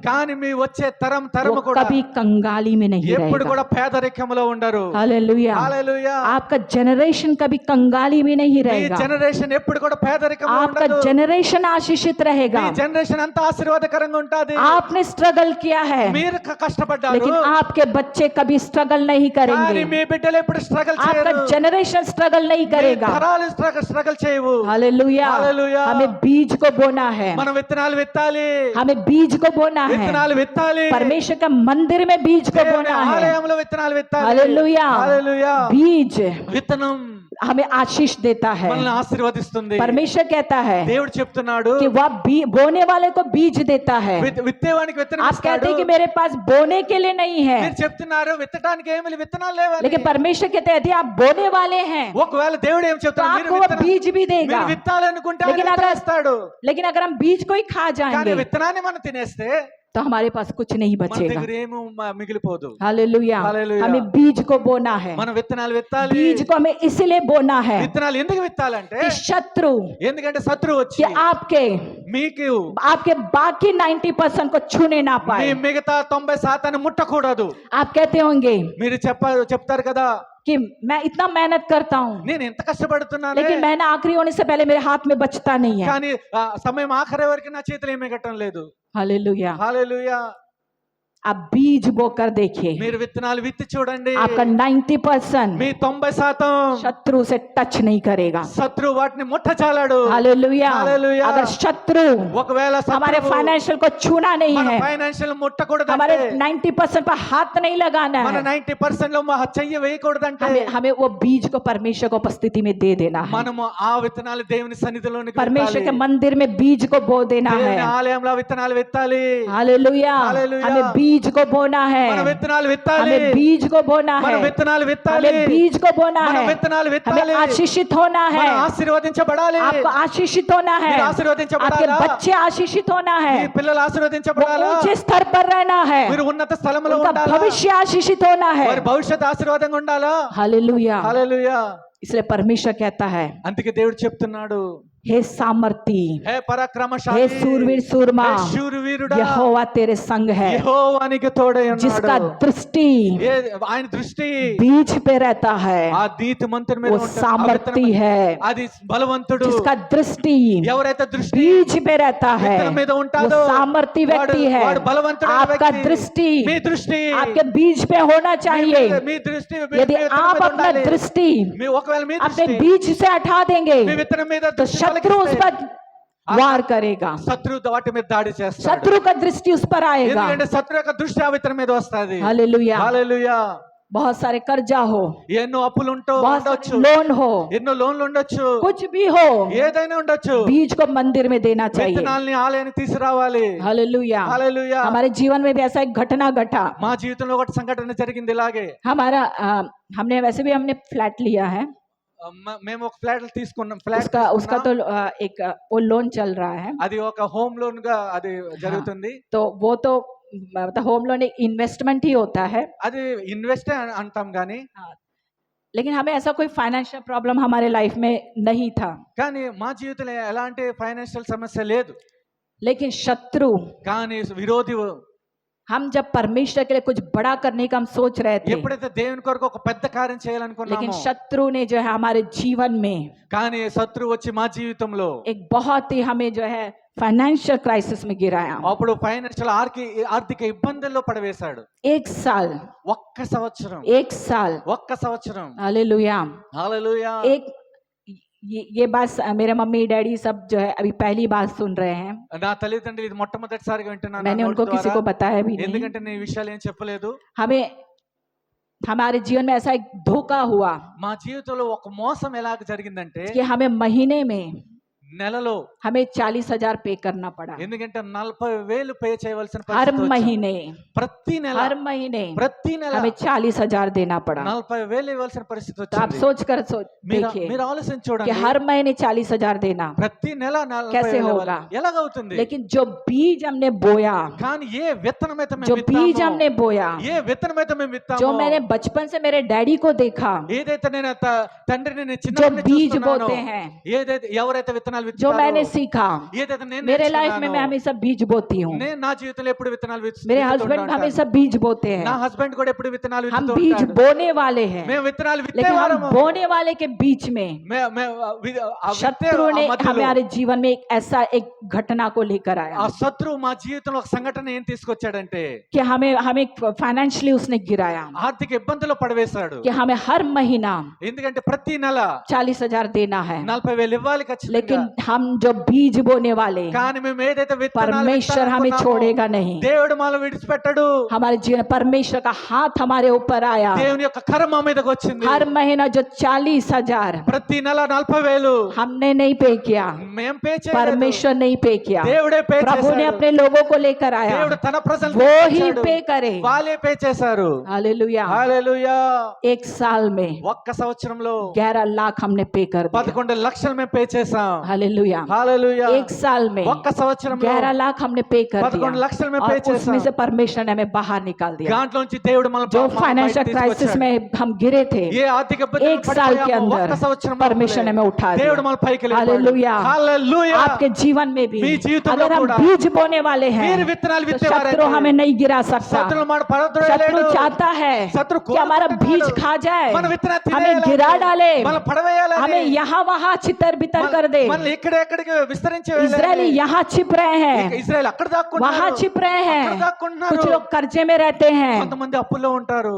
కానీ మీ వచ్చే తరం वो కూడా कभी कंगाली में नहीं ఎప్పుడు रहेगा। కూడా పేదరికంలో ఉండరు. हालेलुया। హల్లెలూయా. आपका जनरेशन कभी कंगाली में नहीं మీ रहेगा, జనరేషన్ ఎప్పుడు కూడా పేదరికంలో आपका ఉండదు. जनरेशन आशीषित रहेगा। మీ జనరేషన్ అంతా ఆశీర్వాదకరంగా ఉంటది. आपने स्ट्रगल किया है, మీరు కష్టపడ్డారు, लेकिन आपके बच्चे कभी स्ट्रगल नहीं కానీ करेंगे, మీ బిడ్డలు ఎప్పుడు స్ట్రగల్ आपका చేయరు. जनरेशन स्ट्रगल नहीं మీ करेगा। తరాలు స్ట్రగల్ చేయవు. हालेलुया। हालेलुया। हमें बीज को बोना है, మనం విత్తనాలు విత్తాలి. हमें बीज को बोना है, విత్తనాలు విత్తాలి. परमेश्वर का मंदिर में बीज को దేవుని बोना है। ఆలయంలో విత్తనాలు విత్తాలి. हालेलुया। హల్లెలూయా. बीज విత్తనం हमें आशीष देता है। మనల్ని ఆశీర్వదిస్తుంది. परमेश्वर कहता है దేవుడు చెప్తున్నాడు, कि वह बोने वाले को बीज देता है। విత్తేవానికి విత్తనం आप कहते ఇస్తాడు. हैं कि मेरे पास बोने के लिए नहीं है, మీరు చెప్తున్నారు విత్తడానికి ఏమీ విత్తనాలు లేవని. लेकिन परमेश्वर कहते हैं यदि आप बोने वाले हैं ఒకవేళ దేవుడు ఏం तो చెప్తాడు, आपको वो बीज भी देगा। మీరు విత్తాలనుకుంటే ఆయన लेकिन విత్తనం ఇస్తాడు. लेकिन अगर हम बीज को ही खा కానీ जाएंगे విత్తనాన్ని మనం తినేస్తే तो हमारे पास कुछ नहीं మన बचेगा। దగ్గర ఏమీ మిగిలిపోదు. हालेलुया। हालेलुया। हमें बीज को बोना है, మనం విత్తనాలు విత్తాలి. बीज को हमें इसलिए बोना है విత్తనాలు ఎందుకు విత్తాలంటే कि शत्रु, ఎందుకంటే శత్రువు వచ్చి कि आपके మీకు बाकी 90% को छूने ना మీ पाए। మిగతా 90% ముట్టకూడదు. आप कहते होंगे మీరు చెప్తారు కదా, कि मैं इतना मेहनत करता हूँ, నేను ఎంత కష్టపడుతున్నాను, लेकिन महीना आखिरी होने से पहले मेरे हाथ में बचता नहीं है। కానీ సమయం ఆఖరి వరకు నా చేతులు ఏమీ గట్టం లేదు. हालेलुया। హల్లెలూయా. आप बीज बोकर देखिए, మీరు విత్తనాలు విత్తి చూడండి. आपका 90% మీ 90% शत्रु से टच नहीं करेगा। శత్రువు వాటిని ముట్టచాలడు. हालेलुया। हालेलुया। अगर शत्रु ఒకవేళ हमारे फाइनेंशियल को छूना नहीं మన है, ఫైనాన్షియల్ ముట్టకూడదంటే, हमारे 90% पर हाथ नहीं लगाना మన है, 90% లో మా చెయ్యి వేయకూడదంటే हमें वो बीज को परमेश्वर को उपस्थिति में दे देना है। మనము ఆ విత్తనాలు దేవుని సన్నిధిలోనికి परमेश्वर के విత్తాలి. मंदिर में बीज को बो देना దేవుని है। ఆలయంలో విత్తనాలు విత్తాలి. हालेलुया। हालेलुया। हमें बीज को बोना है, మన విత్తనాలు విత్తాలి. हमें बीज को बोना మన है, విత్తనాలు విత్తాలి. हमें बीज को बोना మన है, విత్తనాలు हमें విత్తాలి. आशीषित होना है। మనం ఆశీర్వదించబడాలి. आपको आशीषित होना है, మీరు आपके ఆశీర్వదించబడాలా? बच्चे आशीषित होना है, మీ పిల్లలు वो ఆశీర్వదించబడాలా? ऊंचे स्तर पर रहना है, మీరు ఉన్నత స్థలంలో उनका ఉండాలా? भविष्य आशीषित होना है। వారి భవిష్యత్తు ఆశీర్వాదంగా ఉండాలా? हालेलुया। హల్లెలూయా. इसलिए परमेश्वर कहता है అందుకే దేవుడు చెప్తున్నాడు, हे सामर्थी, హే हे పరాక్రమశాలి, सूरवीर सूरमा, హే శూరవీరుడా, यहोवा तेरे संग है, యెహోవానికి తోడై जिसका ఉన్నాడు. दृष्टि ఆయన దృష్టి बीज पे रहता है ఆ నీతిమంతుని మీద वो ఉంటుంది. सामर्थी है, అది బలవంతుడు. जिसका दृष्टि ఎవరైతే దృష్టి बीज पे रहता है విత్తనం మీద वो ఉంటాడో सामर्थी व्यक्ति है। వాడు బలవంతుడైన आपका వ్యక్తి. दृष्टि మీ దృష్టి आपके बीज पे होना चाहिए। మీ దృష్టి यदि आप अपना दृष्టి మీ ఒకవేళ మీ अपने దృష్టి बीज से हटा देंगे మీ విత్తనం మీద तो దృష్టి शत्रु उस తొలగిస్తే पर वार करेगा, శత్రువు వాటి మీద దాడి చేస్తాడు. शत्रु का दृष्टि उस पर आएगा। ఎందుకంటే శత్రు యొక్క దృష్టి ఆ విత్తనం మీద వస్తది. हालेलुया। హల్లెలూయా. बहुत सारे कर्जा हो, ఎన్నో అప్పులు बहुत ఉండొచ్చు, सारे लोन हो, ఎన్నో లోన్లు ఉండొచ్చు, कुछ भी हो, ఏదైనా ఉండొచ్చు. बीज को मंदिर में देना चाहिए। విత్తనాల్ని ఆలయానికి తీసుకురావాలి. हालेलुया। హల్లెలూయా. हमारे जीवन में भी ऐसा एक घटना घटा। మా జీవితంలో ఒక సంఘటన జరిగింది ఇలాగే. हमारा हमने वैसे भी हमने फ्लैट लिया है, మేము ఒక ఫ్లాట్ తీసుకున్నాం. उसका तो एक वो लोन चल रहा है, అది ఒక హోమ్ లోన్ గా అది జరుగుతుంది. तो वो तो मतलब होम लोन एक इन्वेस्टमेंट ही होता है। అది ఇన్వెస్ట్ అంటాం గానీ, लेकिन हमें ऐसा कोई फाइनेंशियल प्रॉब्लम हमारे लाइफ में नहीं था, కానీ మా జీవితంలో ఎలాంటి ఫైనాన్షియల్ సమస్య లేదు. लेकिन शत्रु, కానీ విరోధి हम जब परमेश्वर के लिए कुछ बड़ा करने का हम सोच रहे थे, ఎప్పుడైతే దేవుని కొరకు ఒక పెద్ద కార్యం लेकिन చేయాలనుకున్నామో, शत्रु ने जो है हमारे जीवन में కానీ శత్రువు వచ్చి మా జీవితంలో एक बहुत ही हमें जो है फाइनेंशियल क्राइसिस में गिराया। అప్పుడు ఫైనాన్షియల్ ఆర్థిక ఇబ్బందుల్లో పడవేశాడు. एक साल ఒక్క సంవత్సరం हालेलुया। హల్లెలూయా. एक ये बात मेरे मम्मी डैडी सब जो है अभी पहली बात सुन रहे हैं, నా తల్లిదండ్రులు ఇది మొట్టమొదటిసారిగా వింటున్నాను. मैंने उनको किसी को बताया भी नहीं। ఎందుకంటే నేను ఈ విషయాలు ఏం చెప్పలేదు. हमें हमारे जीवन में ऐसा एक धोखा हुआ మా జీవితంలో ఒక మోసం ఎలాగ జరిగిందంటే, कि हमें महीने में నెలలో हमें 40,000 पे करना पड़ा, ఎందుకంటే 40,000 పే చేయవలసిన हर పరిస్థితి వచ్చింది. महीने ప్రతి నెల हर महीने ప్రతి నెల हमें 40,000 देना पड़ा। 40,000 ఇవ్వాల్సిన పరిస్థితి तो आप వచ్చింది. सोच कर మీరు देखिए మీరు ఆలోచన कि చూడండి, हर महीने 40,000 देना, ప్రతి నెల कैसे 40,000 होगा? ఎలాగవుతుంది? लेकिन जो बीज हमने बोया, కానీ ఏ విత్తనం అయితే जो మేము बीज విత్తామో, हमने बोया, ఏ విత్తనం అయితే మేము जो విత్తామో, मैंने बचपन से मेरे डैडी को देखा, ఏదైతే నేను తండ్రిని నేను जो చిన్నప్పటి నుంచి बीज చూస్తున్నానో, बोते हैं, ఏదైతే ఎవరైతే విత్తనాలు जो విత్తారో, मैंने सीखा, ఏదైతే నేను मेरे लाइफ में मैं నేర్చుకున్నానో, हमेशा बीज बोती हूँ। నేను నా జీవితంలో ఎప్పుడు విత్తనాలు मेरे हस्बैंड हमेशा बीज बोते నా हैं। హస్బెండ్ కూడా ఎప్పుడు విత్తనాలు हम విత్తుతూ बीज ఉంటాడు. बोने वाले हैं, మేము విత్తనాలు लेकिन విత్తేవారము. हम बोने वाले के बीच में शत्रु ने हमारे जीवन में एक ऐसा एक घटना को लेकर ఆ आया శత్రువు మా జీవితంలో ఒక సంఘటన ఏం తీసుకొచ్చాడంటే, कि हमें फाइनेंशियली उसने गिराया, ఆర్థిక ఇబ్బందుల్లో పడవేశాడు. कि हमें हर महीना ఎందుకంటే ప్రతి నెల 40,000 देना है, 40,000 ఇవ్వాలి ఖచ్చితంగా. लेकिन हम जो बीज बोने वाले, కానీ మేము ఏదైతే విత్తనాలు परमेश्वर हमें విత్తాలనుకున్నామో, छोड़ेगा नहीं। దేవుడు మనల్ని విడిచిపెట్టడు. हमारे जीवन परमेश्वर का हाथ हमारे ऊपर आया। దేవుని యొక్క కర్మ మీదకి వచ్చింది. हर महीना जो 40,000 ప్రతి నెల 40,000 हमने नहीं पे किया, మేము పే చేయలేదు, परमेश्वर नहीं पे किया, దేవుడే పే प्रभु ने చేశాడు. अपने लोगों को लेकर आया, దేవుడు తన ప్రజలను वो ही తీసుకొచ్చాడు. पे करे। వాళ్ళే పే చేశారు. हालेलुया। హల్లెలూయా. एक साल में ఒక్క సంవత్సరంలో 11 लाख हमने पे कर दिया। 11 లక్షలు మేము పే చేసాం. हालेलुया। హల్లెలూయా. एक साल में ఒక్క సంవత్సరంలో 11 लाख हमने पे कर 11 दिया, లక్షలు మేము और పే उसमें చేసాం. से परमेश्वर ने हमें बाहर निकाल दिया। దాంట్లోంచి దేవుడు మనల్ని जो బయటకు फाइनेंशियल क्राइसिस తీసుకొచ్చాడు. में हम गिरे थे, ఏ ఆర్థిక ఇబ్బందుల్లో एक साल के పడిపోయామో, अंदर ఒక్క సంవత్సరం परमेश्वर ने हमें उठा దేవుడు दिया। మన పైకి లేపాడు. हालेलुया। హల్లెలూయా. आपके जीवन में भी మీ జీవితంలో अगर हम కూడా बीज बोने वाले हैं మీరు విత్తనాలు तो విత్తేవారైతే शत्रु हमें नहीं गिरा सकता। శత్రువులు మన పడద్రోయలేడు. शत्रु चाहता है शत्रु कि हमारा बीज खा जाए, మన విత్తనాలు हमें తినేయాలని, गिरा डाले, మన పడవేయాలని, हमें यहाँ वहाँ छितर बितर कर दे। మనల్ని ఇక్కడ ఎక్కడికి విస్తరించి इजरायली यहाँ छिप रहे हैं, ఇజ్రాయెల్ అక్కడ దాక్కుంటున్నారు, वहाँ छिप रहे అక్కడ हैं, దాక్కుంటున్నారు. कुछ लोग कर्जे में रहते हैं, కొంతమంది అప్పుల్లో ఉంటారు.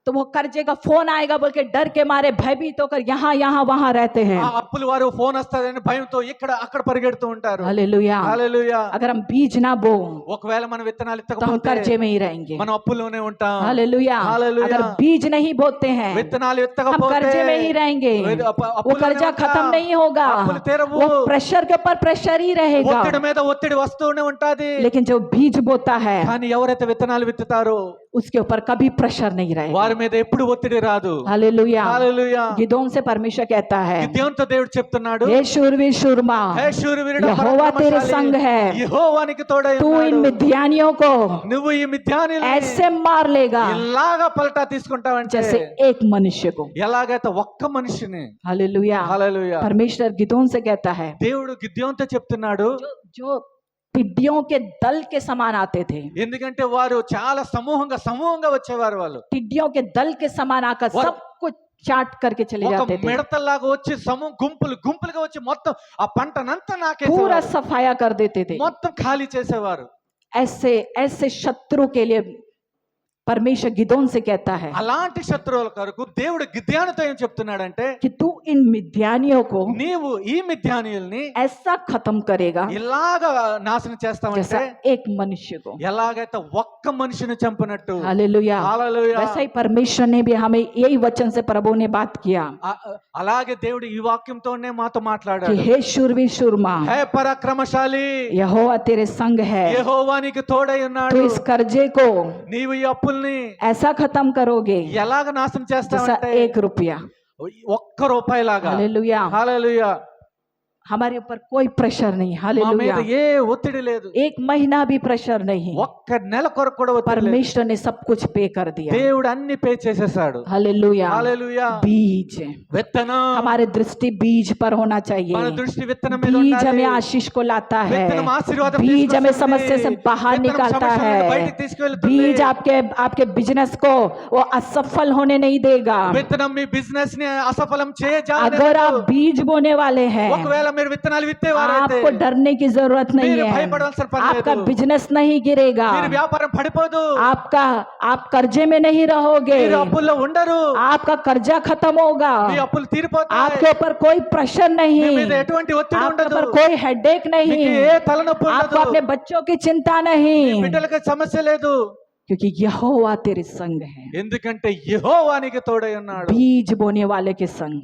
तो वो कर्जे का फोन आएगा बोल के डर के मारे भयभीत होकर यहाँ यहाँ वहाँ रहते हैं। ఆ అప్పులు వారు ఫోన్ వస్తారని భయంతో ఇక్కడ అక్కడ పరిగెడుతూ ఉంటారు. हालेलुया। హల్లెలూయా. अगर हम बीज ना बो ఒకవేళ మన విత్తనాలు तो हम ఎత్తకపోతే कर्जे में ही रहेंगे। మనం అప్పుల్లోనే ఉంటాం. हालेलुया। हालेलुया। अगर बीज नहीं बोते हैं విత్తనాలు हम ఎత్తకపోతే कर्जे में ही रहेंगे, वो అప్పుల్లోనే कर्जा ఉంటాం. खत्म नहीं होगा, అప్పులు తీరవు. वो प्रेशर के ऊपर प्रेशर ही रहेगा। ఒత్తిడి మీద ఒత్తిడి వస్తూనే ఉంటాది. लेकिन जो बीज बोता है కానీ ఎవరైతే విత్తనాలు విత్తుతారో उसके ऊपर कभी प्रेशर नहीं रहेगा। వారి మీద ఎప్పుడు ఒత్తిడి రాదు. हालेलुया। హల్లెలూయా. गिदोन से परमेश्वर कहता है, గిద్యోనుతో దేవుడు చెప్తున్నాడు, हे शूरवीर शूरमा, హే శూరవీరుడా, यहोवा तेरे పరాక్రమశాలి, संग है, యెహోవానికి తోడై तू इन ఉన్నాడు. मिद्यानियों को నువ్వు ఈ మిద్యానీయుల్ని ऐसे मार लेगा ఇలాగా పల్టా తీసుకుంటావంటే, जैसे एक मनुष्य को। ఎలాగైతే ఒక్క మనిషిని. हालेलुया। హల్లెలూయా. परमेश्वर गिदोन से कहता है, దేవుడు గిద్యోనుతో చెప్తున్నాడు, जो टिड्डियों के दल के समान आते थे, ఎందుకంటే వారు చాలా సమూహంగా వచ్చేవారు. వాళ్ళు टिड्डियों के दल के समान आकर वो- सब कुछ चाट करके चले ఒక जाते थे, మిడతల్లాగా వచ్చి గుంపులుగా వచ్చి మొత్తం ఆ పంటనంతా पूरा నాకేసేవారు. सफाया कर देते थे। మొత్తం ఖాళీ చేసేవారు. ऐसे ऐसे शत्रु के लिए परमेश्वर गिदोन से कहता है అలాంటి శత్రువుల కొరకు దేవుడు గిద్యోనుతో ఏం చెప్తున్నాడంటే, कि तू इन मिद्यानियों को నీవు ఈ మిద్యానీయుల్ని ऐसा खत्म करेगा ఇలాగా నాశనం చేస్తావంటే, जैसा एक मनुष्य को। ఎలాగైతే ఒక్క మనిషిని చంపినట్టు. हालेलुया। హల్లెలూయా. वैसा ही परमेश्वर ने भी हमें यही वचन से प्रभु ने बात किया అలాగే దేవుడు ఈ వాక్యంతోనే మాతో कि మాట్లాడాడు. हे शूरवीर शूरमा, హే పరాక్రమశాలి, यहोवा तेरे संग है, యెహోవా నీకు తోడై तू ఉన్నాడు. इस कर्जे को నీవు ఈ అప్పుల్ని ऐसा खत्म करोगे ఎలాగ నాశనం जैसा చేస్తావంటే, 1 रुपया। ఒక్క రూపాయిలాగా. हालेलुया। హల్లెలూయా. हमारे ऊपर कोई प्रेशर नहीं। మా మీద हालेलुया। ఏ ఒత్తిడి లేదు. 1 महीना भी प्रेशर नहीं। ఒక్క నెల కొరకు కూడా ఒత్తిడి లేదు. परमेश्वर ने सब कुछ पे कर दिया। దేవుడు అన్ని పే చేసేసాడు. हालेलुया। హల్లెలూయా. बीज, విత్తనం, हमारे दृष्टि बीज पर होना మన चाहिए। దృష్టి విత్తనం మీద बीज ఉండాలి. हमें आशीष को लाता है, విత్తనం ఆశీర్వాదం बीज हमें తీసుకొస్తుంది. समस्या से बाहर విత్తనం निकालता సమస్యల నుండి है, బయటికి తీసుకెళ్తుంది. बीज आपके बिजनेस को वो असफल होने नहीं देगा। విత్తనం మీ బిజినెస్ ని అసఫలం अगर आप बीज बोने वाले हैं, ఒకవేళ మీరు విత్తనాలు విత్తేవారైతే आपको डरने की जरूरत नहीं మీరు है। భయపడాల్సిన పని आपका లేదు. बिजनेस नहीं गिरेगा, మీరు వ్యాపారం పడిపోదు. आप कर्जे में नहीं रहोगे, మీరు అప్పుల్లో ఉండరు. आपका कर्जा खत्म होगा, మీ అప్పులు తీరిపోతాయి. आपके ऊपर कोई प्रेशर మీ नहीं, మీద ఎటువంటి ఒత్తిడి आपके ఉండదు. ऊपर कोई हेडेक మీకు नहीं, ఏ తలనొప్పి आपको ఉండదు. अपने बच्चों की चिंता మీ नहीं, బిడ్డలకు సమస్య లేదు. क्योंकि यहोवा तेरे संग है, ఎందుకంటే యెహోవానికి తోడై ఉన్నాడు. बीज बोने वाले के संग।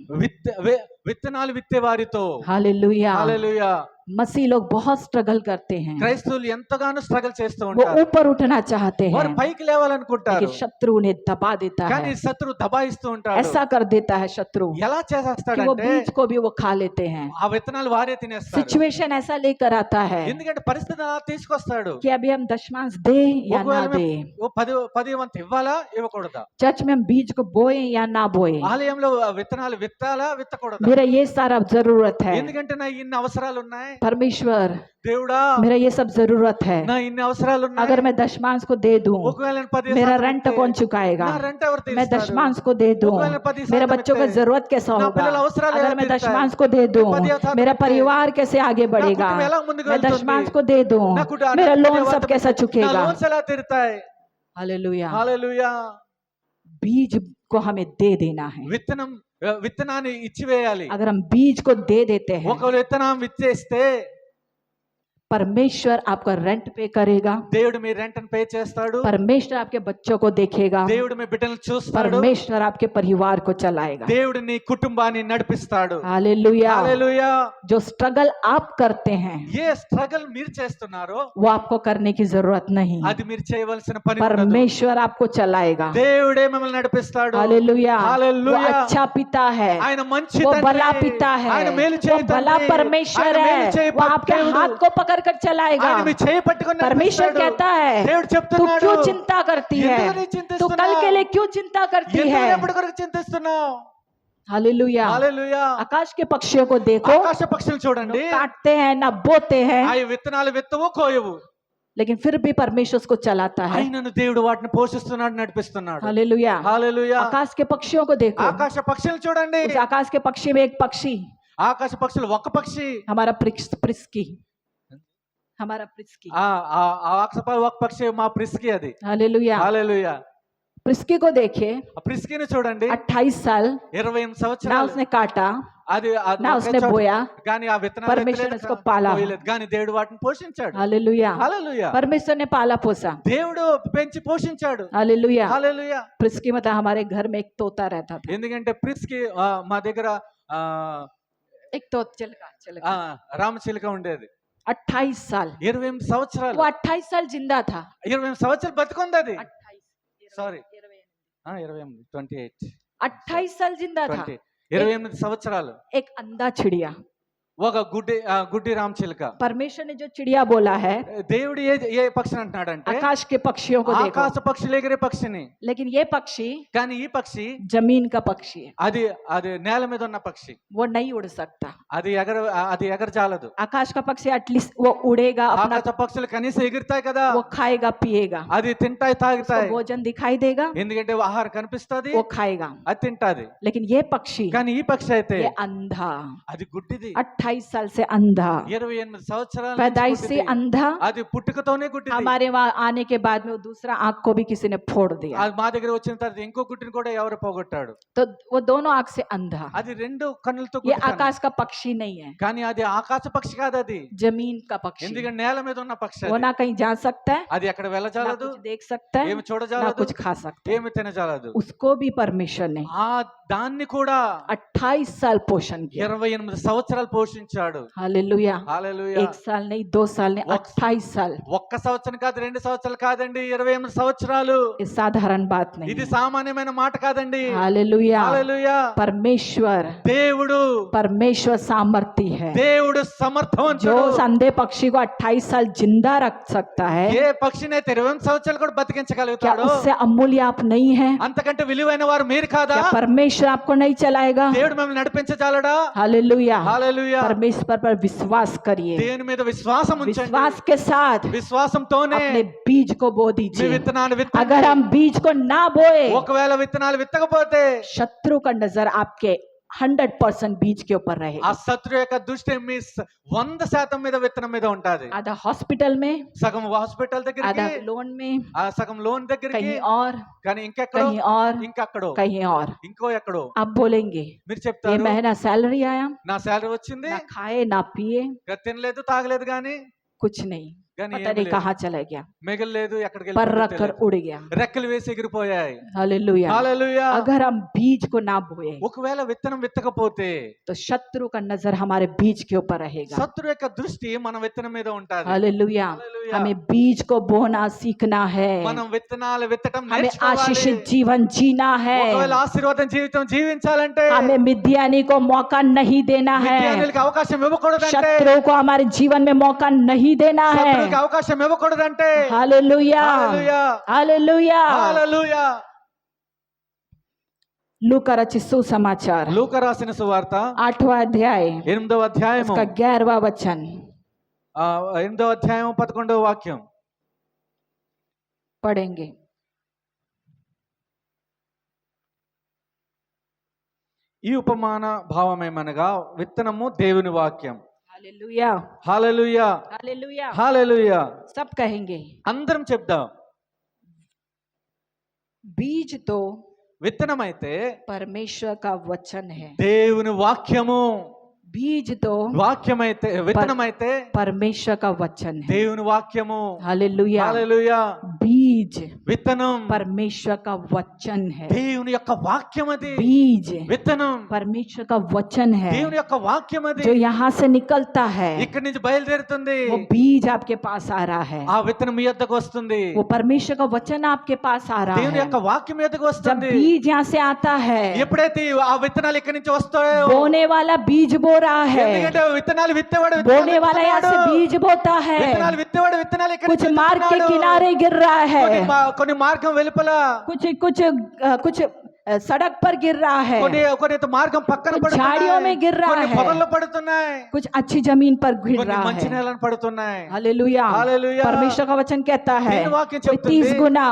విత్తనాలు విత్తే వారితో. हालेलुया। హల్లెలూయా. मसीह लोग बहुत स्ट्रगल करते हैं, క్రైస్తవులు ఎంతగానో స్ట్రగల్ చేస్తూ वो ఉంటారు. ऊपर उठना चाहते వారు हैं, పైకి లేవాలనుకుంటారు, लेकिन शत्रु उन्हें दबा देता కానీ है। శత్రు దబాయిస్తూ ఉంటాడు. ऐसा कर देता है शत्रु ఎలా कि वो చేసేస్తాడంటే, बीज को भी वो खा लेते हैं। ఆ విత్తనాలు వారే తినేస్తారు. सिचुएशन ऐसा लेकर आता है ఎందుకంటే పరిస్థితి అలా తీసుకొస్తాడు. कि अभी हम दशमांश दे या ना ఒకవేళ दे, మేము 10 వంతు ఇవ్వాలా ఇవ్వకూడదా, चर्च में हम बीज को बोए या ना बोए, ఆలయంలో విత్తనాలు విత్తాలా విత్తకూడదా, मेरा ये सारा जरूरत है। ఎందుకంటే నా ఇన్ని అవసరాలు ఉన్నాయి. परमेश्वर, దేవుడా, मेरा ये सब जरूरत है। నా ఇన్ని అవసరాలు ఉన్నాయి. अगर मैं दशमांश को दे दूं, ఒకవేళ నేను 10 मेरा శాతం रेंट ఇస్తే, कौन चुकाएगा? నా రెంట్ ఎవరు मैं తీరుస్తారు? दशमांश को दे दूं, ఒకవేళ 10 मेरे శాతం बच्चों का ఇస్తే, जरूरत कैसा నా होगा? పిల్లల అవసరాలు अगर ఎలా मैं తీరుతాయి? दशमांश को दे दूं, 10 శాతం मेरा ఇస్తే, परिवार कैसे आगे నా बढ़ेगा? కుటుంబం ఎలా ముందుకు मैं వెళ్తుంది? दशमांश को दे दूं, నా కుటుంబం मेरा నా लोन కుటుంబం सब कैसा నా चुकेगा? లోన్స్ ఎలా తీరుతాయి? हालेलुया। హల్లెలూయా. बीज को हमें दे देना है। విత్తనాన్ని ఇచ్చివేయాలి. अगर हम बीज को दे देते हैं, ఒకవేళ విత్తనం విత్తేస్తే परमेश्वर आपका रेंट पे करेगा, దేవుడు మీ రెంట్ పే చేస్తాడు. परमेश्वर आपके बच्चों को देखेगा, దేవుడు మీ బిడ్డలను చూస్తాడు. परमेश्वर आपके परिवार को चलाएगा। దేవుడు నీ కుటుంబాన్ని నడిపిస్తాడు. हालेलुया। హల్లెలూయా. जो स्ट्रगल आप करते हैं ఏ స్ట్రగల్ మీరు చేస్తున్నారో वो आपको करने की जरूरत नहीं, అది మీరు చేయవలసిన పని ఉండదు. परमेश्वर आपको चलाएगा। దేవుడే మిమ్మల్ని నడిపిస్తాడు. हालेलुया। वो హల్లెలూయా. अच्छा पिता है, ఆయన మంచి वो తండ్రి. भला पिता है, ఆయన మేలు वो చేయ भला తండ్రి. परमेश्वर ఆయన है, మేలు చేయ वो आपके దేవుడు. हाथ को पकड़ कर चलाएगा। ఆయన మీ చేయి పట్టుకొని परमेश्वर నడిపిస్తాడు. कहता है, దేవుడు तू చెప్తున్నాడు, क्यों चिंता करती है? ఎందుకు నీ तू చింతిస్తున్నావు? कल के लिए क्यों चिंता करती ఎందుకు है? ఎప్పటి కొరకు చింతిస్తున్నావు? हालेलुया। హల్లెలూయా. आकाश के पक्षियों को देखो, ఆకాశ పక్షులు చూడండి, न काटते हैं न बोते हैं, అవి విత్తనాలు విత్తవు కోయవు, लेकिन फिर भी परमेश्वर उसको चलाता है। అయినను దేవుడు వాటిని పోషిస్తున్నాడు, నడిపిస్తున్నాడు. हालेलुया। హల్లెలూయా. आकाश के पक्षियों को देखो, ఆకాశ పక్షులు చూడండి. उस आकाश के पक्षी में एक पक्षी, ఆకాశ పక్షులు ఒక పక్షి, हमारा प्रिस्की, हमारा प्रिस्की। ఆ ఆకాశ ఒక పక్షి మా ప్రిస్కి, అది. हालेलुया। హల్లెలూయా. प्रिस्की को देखे, ఆ ప్రిస్కిని చూడండి, 28 साल 28 ना సంవత్సరాలు उसने काटा, అది ना उसने बोया, కానీ ఆ విత్తనాలు परमेश्वर ఎత్తలేదు, उसको पाला। కోయలేదు, కానీ దేవుడు వాటిని పోషించాడు. हालेलुया। హల్లెలూయా. परमेश्वर ने पाला पोसा। దేవుడు పెంచి పోషించాడు. हालेलुया। హల్లెలూయా. प्रिस्की मतलब हमारे घर में एक तोता रहता था, ఎందుకంటే ప్రిస్కి మా దగ్గర एक तो चिलका। రామచిలుక ఉండేది. 28 साल 28 సంవత్సరాలు, वो 28 साल जिंदा था। 28 సంవత్సరాలు బతుకుంది అది. 28 సారీ 28 28 28 साल जिंदा था। 20 28 సంవత్సరాలు. एक अंधा चिड़िया, ఒక గుడ్డి రామచిలుక. परमेश्वर ने जो चिड़िया बोला है, దేవుడు ఏ పక్షిని అంటున్నాడంటే आकाश के पक्षियों को देखो, ఆకాశ పక్షులు ఎగిరే పక్షిని. लेकिन ये पक्षी కానీ ఈ పక్షి जमीन का पक्षी है, అది అది నేల మీద ఉన్న పక్షి. वो नहीं उड़ सकता। అది ఎగరజాలదు. आकाश का पक्षी एटलीस्ट वो उड़ेगा, अपना ఆకాశ పక్షులు కనీసం ఎగురుతాయి కదా, वो खाएगा पिएगा, అది తింటాయి उसको తాగుతాయి, भोजन दिखाई देगा, ఎందుకంటే ఆహారం కనిపిస్తుంది, वो खाएगा। అది తింటాది. लेकिन ये पक्षी, కానీ ఈ పక్షి అయితే ये अंधा, అది గుడ్డిది. 28 साल से अंधा, 28 సంవత్సరాల నుంచి पैदाइश से గుడ్డిది. अंधा। అది పుట్టుకతోనే గుడ్డిది. हमारे वहां आने के बाद में वो दूसरा आंख को भी किसी ने फोड़ दिया, అది మా దగ్గర వచ్చిన తర్వాత ఇంకో గుడ్డిని కూడా ఎవరు పోగొట్టాడు. तो वो दोनों आंख से अंधा। అది రెండు కన్నులతో ये గుడ్డితనం. आकाश का पक्षी नहीं है, కానీ అది ఆకాశ పక్షి కాదు, అది जमीन का पक्षी। ఎందుకంటే నేల మీద ఉన్న పక్షి वो అది. ना कहीं जा सकता है, అది ఎక్కడ ना వెళ్ళజాలదు, कुछ देख सकता है, ఏమి ना చూడజాలదు, कुछ खा सकता है। ఏమి తినజాలదు. उसको भी परमेश्वर ने ఆ దాన్ని కూడా 28 साल पोषण किया। 28 సంవత్సరాలు పోషించాడు. हालेलुया। హల్లెలూయా. 1 साल नहीं, 2 साल नहीं, 28 साल। ఒక్క సంవత్సరం కాదు, 2 సంవత్సరాలు కాదండి, 28 సంవత్సరాలు. ये साधारण बात नहीं ఇది है। సామాన్యమైన మాట కాదండి. हालेलुया। హల్లెలూయా. परमेश्वर, దేవుడు परमेश्वर सामर्थी है, దేవుడు जो సమర్థవంతుడు. उस अंधे पक्षी को 28 साल जिंदा रख सकता है। ఏ పక్షినైతే 28 సంవత్సరాలు కూడా क्या బతికించగలుగుతాడో उससे अमूल्य आप नहीं है? అంతకంటే విలువైన వారు మీరు కాదా? क्या परमेश्वर आपको नहीं चलाएगा? దేవుడు మిమ్మల్ని నడిపించజాలడా? हालेलुया। హల్లెలూయా. परमेश्वर पर विश्वास करिए, దేవుని మీద విశ్వాసం ఉంచండి. विश्वास के साथ విశ్వాసంతోనే अपने बीज को बो మీ दीजिए। విత్తనాలు విత్తండి. अगर हम बीज को ना बोए, ఒకవేళ విత్తనాలు విత్తకపోతే शत्रु का नजर आपके 100% बीज के ऊपर ఆ रहेगा। శత్రు యొక్క దృష్టి మీ 100% మీద విత్తనం మీద ఉంటది. आधा हॉस्पिटल में, సగం హాస్పిటల్ आधा దగ్గరికి, लोन में, ఆ సగం లోన్ దగ్గరికి, कहीं और, కానీ ఇంకెక్కడో, कहीं और, ఇంకక్కడో, कहीं और। ఇంకో ఎక్కడో. आप बोलेंगे మీరు ये చెప్తారు, महीना सैलरी आया, నా శాలరీ వచ్చింది, ना खाए ना पिए, తినలేదు తాగలేదు, కానీ कुछ नहीं, కానీ पता ఏమీ नहीं లేదు. कहाँ चला गया, మిగలలేదు, ఎక్కడికి पर వెళ్ళిపోయిందో रख कर తెలియదు. उड़ गया। రెక్కలు వేసి ఎగిరిపోయాయి. हालेलुया। హల్లెలూయా. अगर हम बीज को ना बोए ఒకవేళ విత్తనం విత్తకపోతే तो शत्रु का नजर हमारे बीज के ऊपर रहेगा। శత్రు యొక్క దృష్టి మన విత్తనం మీద ఉంటది. हालेलुया। హల్లెలూయా. हमें बीज को बोना सीखना है, మనం విత్తనాలు విత్తటం हमें నేర్చుకోవాలి. आशीषित जीवन जीना है, ఒకవేళ ఆశీర్వాదం జీవితం జీవించాలంటే हमें मिद्यानी को मौका नहीं देना है, మిద్యానీయులకు అవకాశం ఇవ్వకూడదంటే, शत्रु को हमारे जीवन में मौका नहीं देना है। శత్రువుకి అవకాశం ఇవ్వకూడదంటే. हालेलुया। హల్లెలూయా. हालेलुया। హల్లెలూయా. लूका रचित सुसमाचार లూకా రాసిన సువార్త 8वां अध्याय 8వ అధ్యాయము, उसका 11वां वचन 8వ అధ్యాయం 11వ వాక్యం पढ़ेंगे। ఈ ఉపమాన భావమేమనగా విత్తనము దేవుని వాక్యం. हालेलुया। హల్లెలూయా. हालेलुया। హల్లెలూయా. सब कहेंगे అందరం చెప్దాం. बीज तो విత్తనం అయితే परमेश्वर का वचन है, దేవుని వాక్యము. बीज तो వాక్యమైతే విత్తనమైతే परमेश्वर का वचन है। దేవుని వాక్యము. हालेलुया। హల్లెలూయా. बीज విత్తనం परमेश्वर का वचन है, దేవుని యొక్క వాక్యం అది. बीज విత్తనం परमेश्वर का वचन है, దేవుని యొక్క వాక్యం అది. जो यहाँ से निकलता है ఇక్కడి నుంచి బయలుదేరుతుంది. वो बीज आपके पास आ रहा है, ఆ విత్తనం మీ యొద్దకు వస్తుంది. वो परमेश्वर का वचन आपके पास आ रहा దేవుని है। యొక్క వాక్యం మీ యొద్దకు जब వస్తుంది. बीज यहाँ से आता है, ఎప్పుడైతే ఆ విత్తనాలు ఇక్కడి నుంచి వస్తాయో, बोने वाला बीज बो रहा है, ఎందుకంటే విత్తనాలు విత్తేవాడు बोने वाला यहाँ से बीज बोता है, విత్తనాలు విత్తేవాడు విత్తనాలు ఇక్కడి कुछ నుంచి मार्ग के విత్తుతున్నాడు. किनारे गिर रहा है, కొన్ని మార్గం వెలుపల, कुछ सड़क पर गिर रहा है, కొన్ని మార్గం పక్కన कुछ పడుతున్నాయి, झाड़ियों में गिर रहा కొన్ని है, పొదల్లో పడుతున్నాయి, कुछ अच्छी जमीन पर गिर కొన్ని रहा మంచి है। నేలను పడుతున్నాయి. हालेलुया। हालेलुया। परमेश्वर का वचन कहता है దేవుని వాక్యం कोई చెప్తుంది, 30 गुना,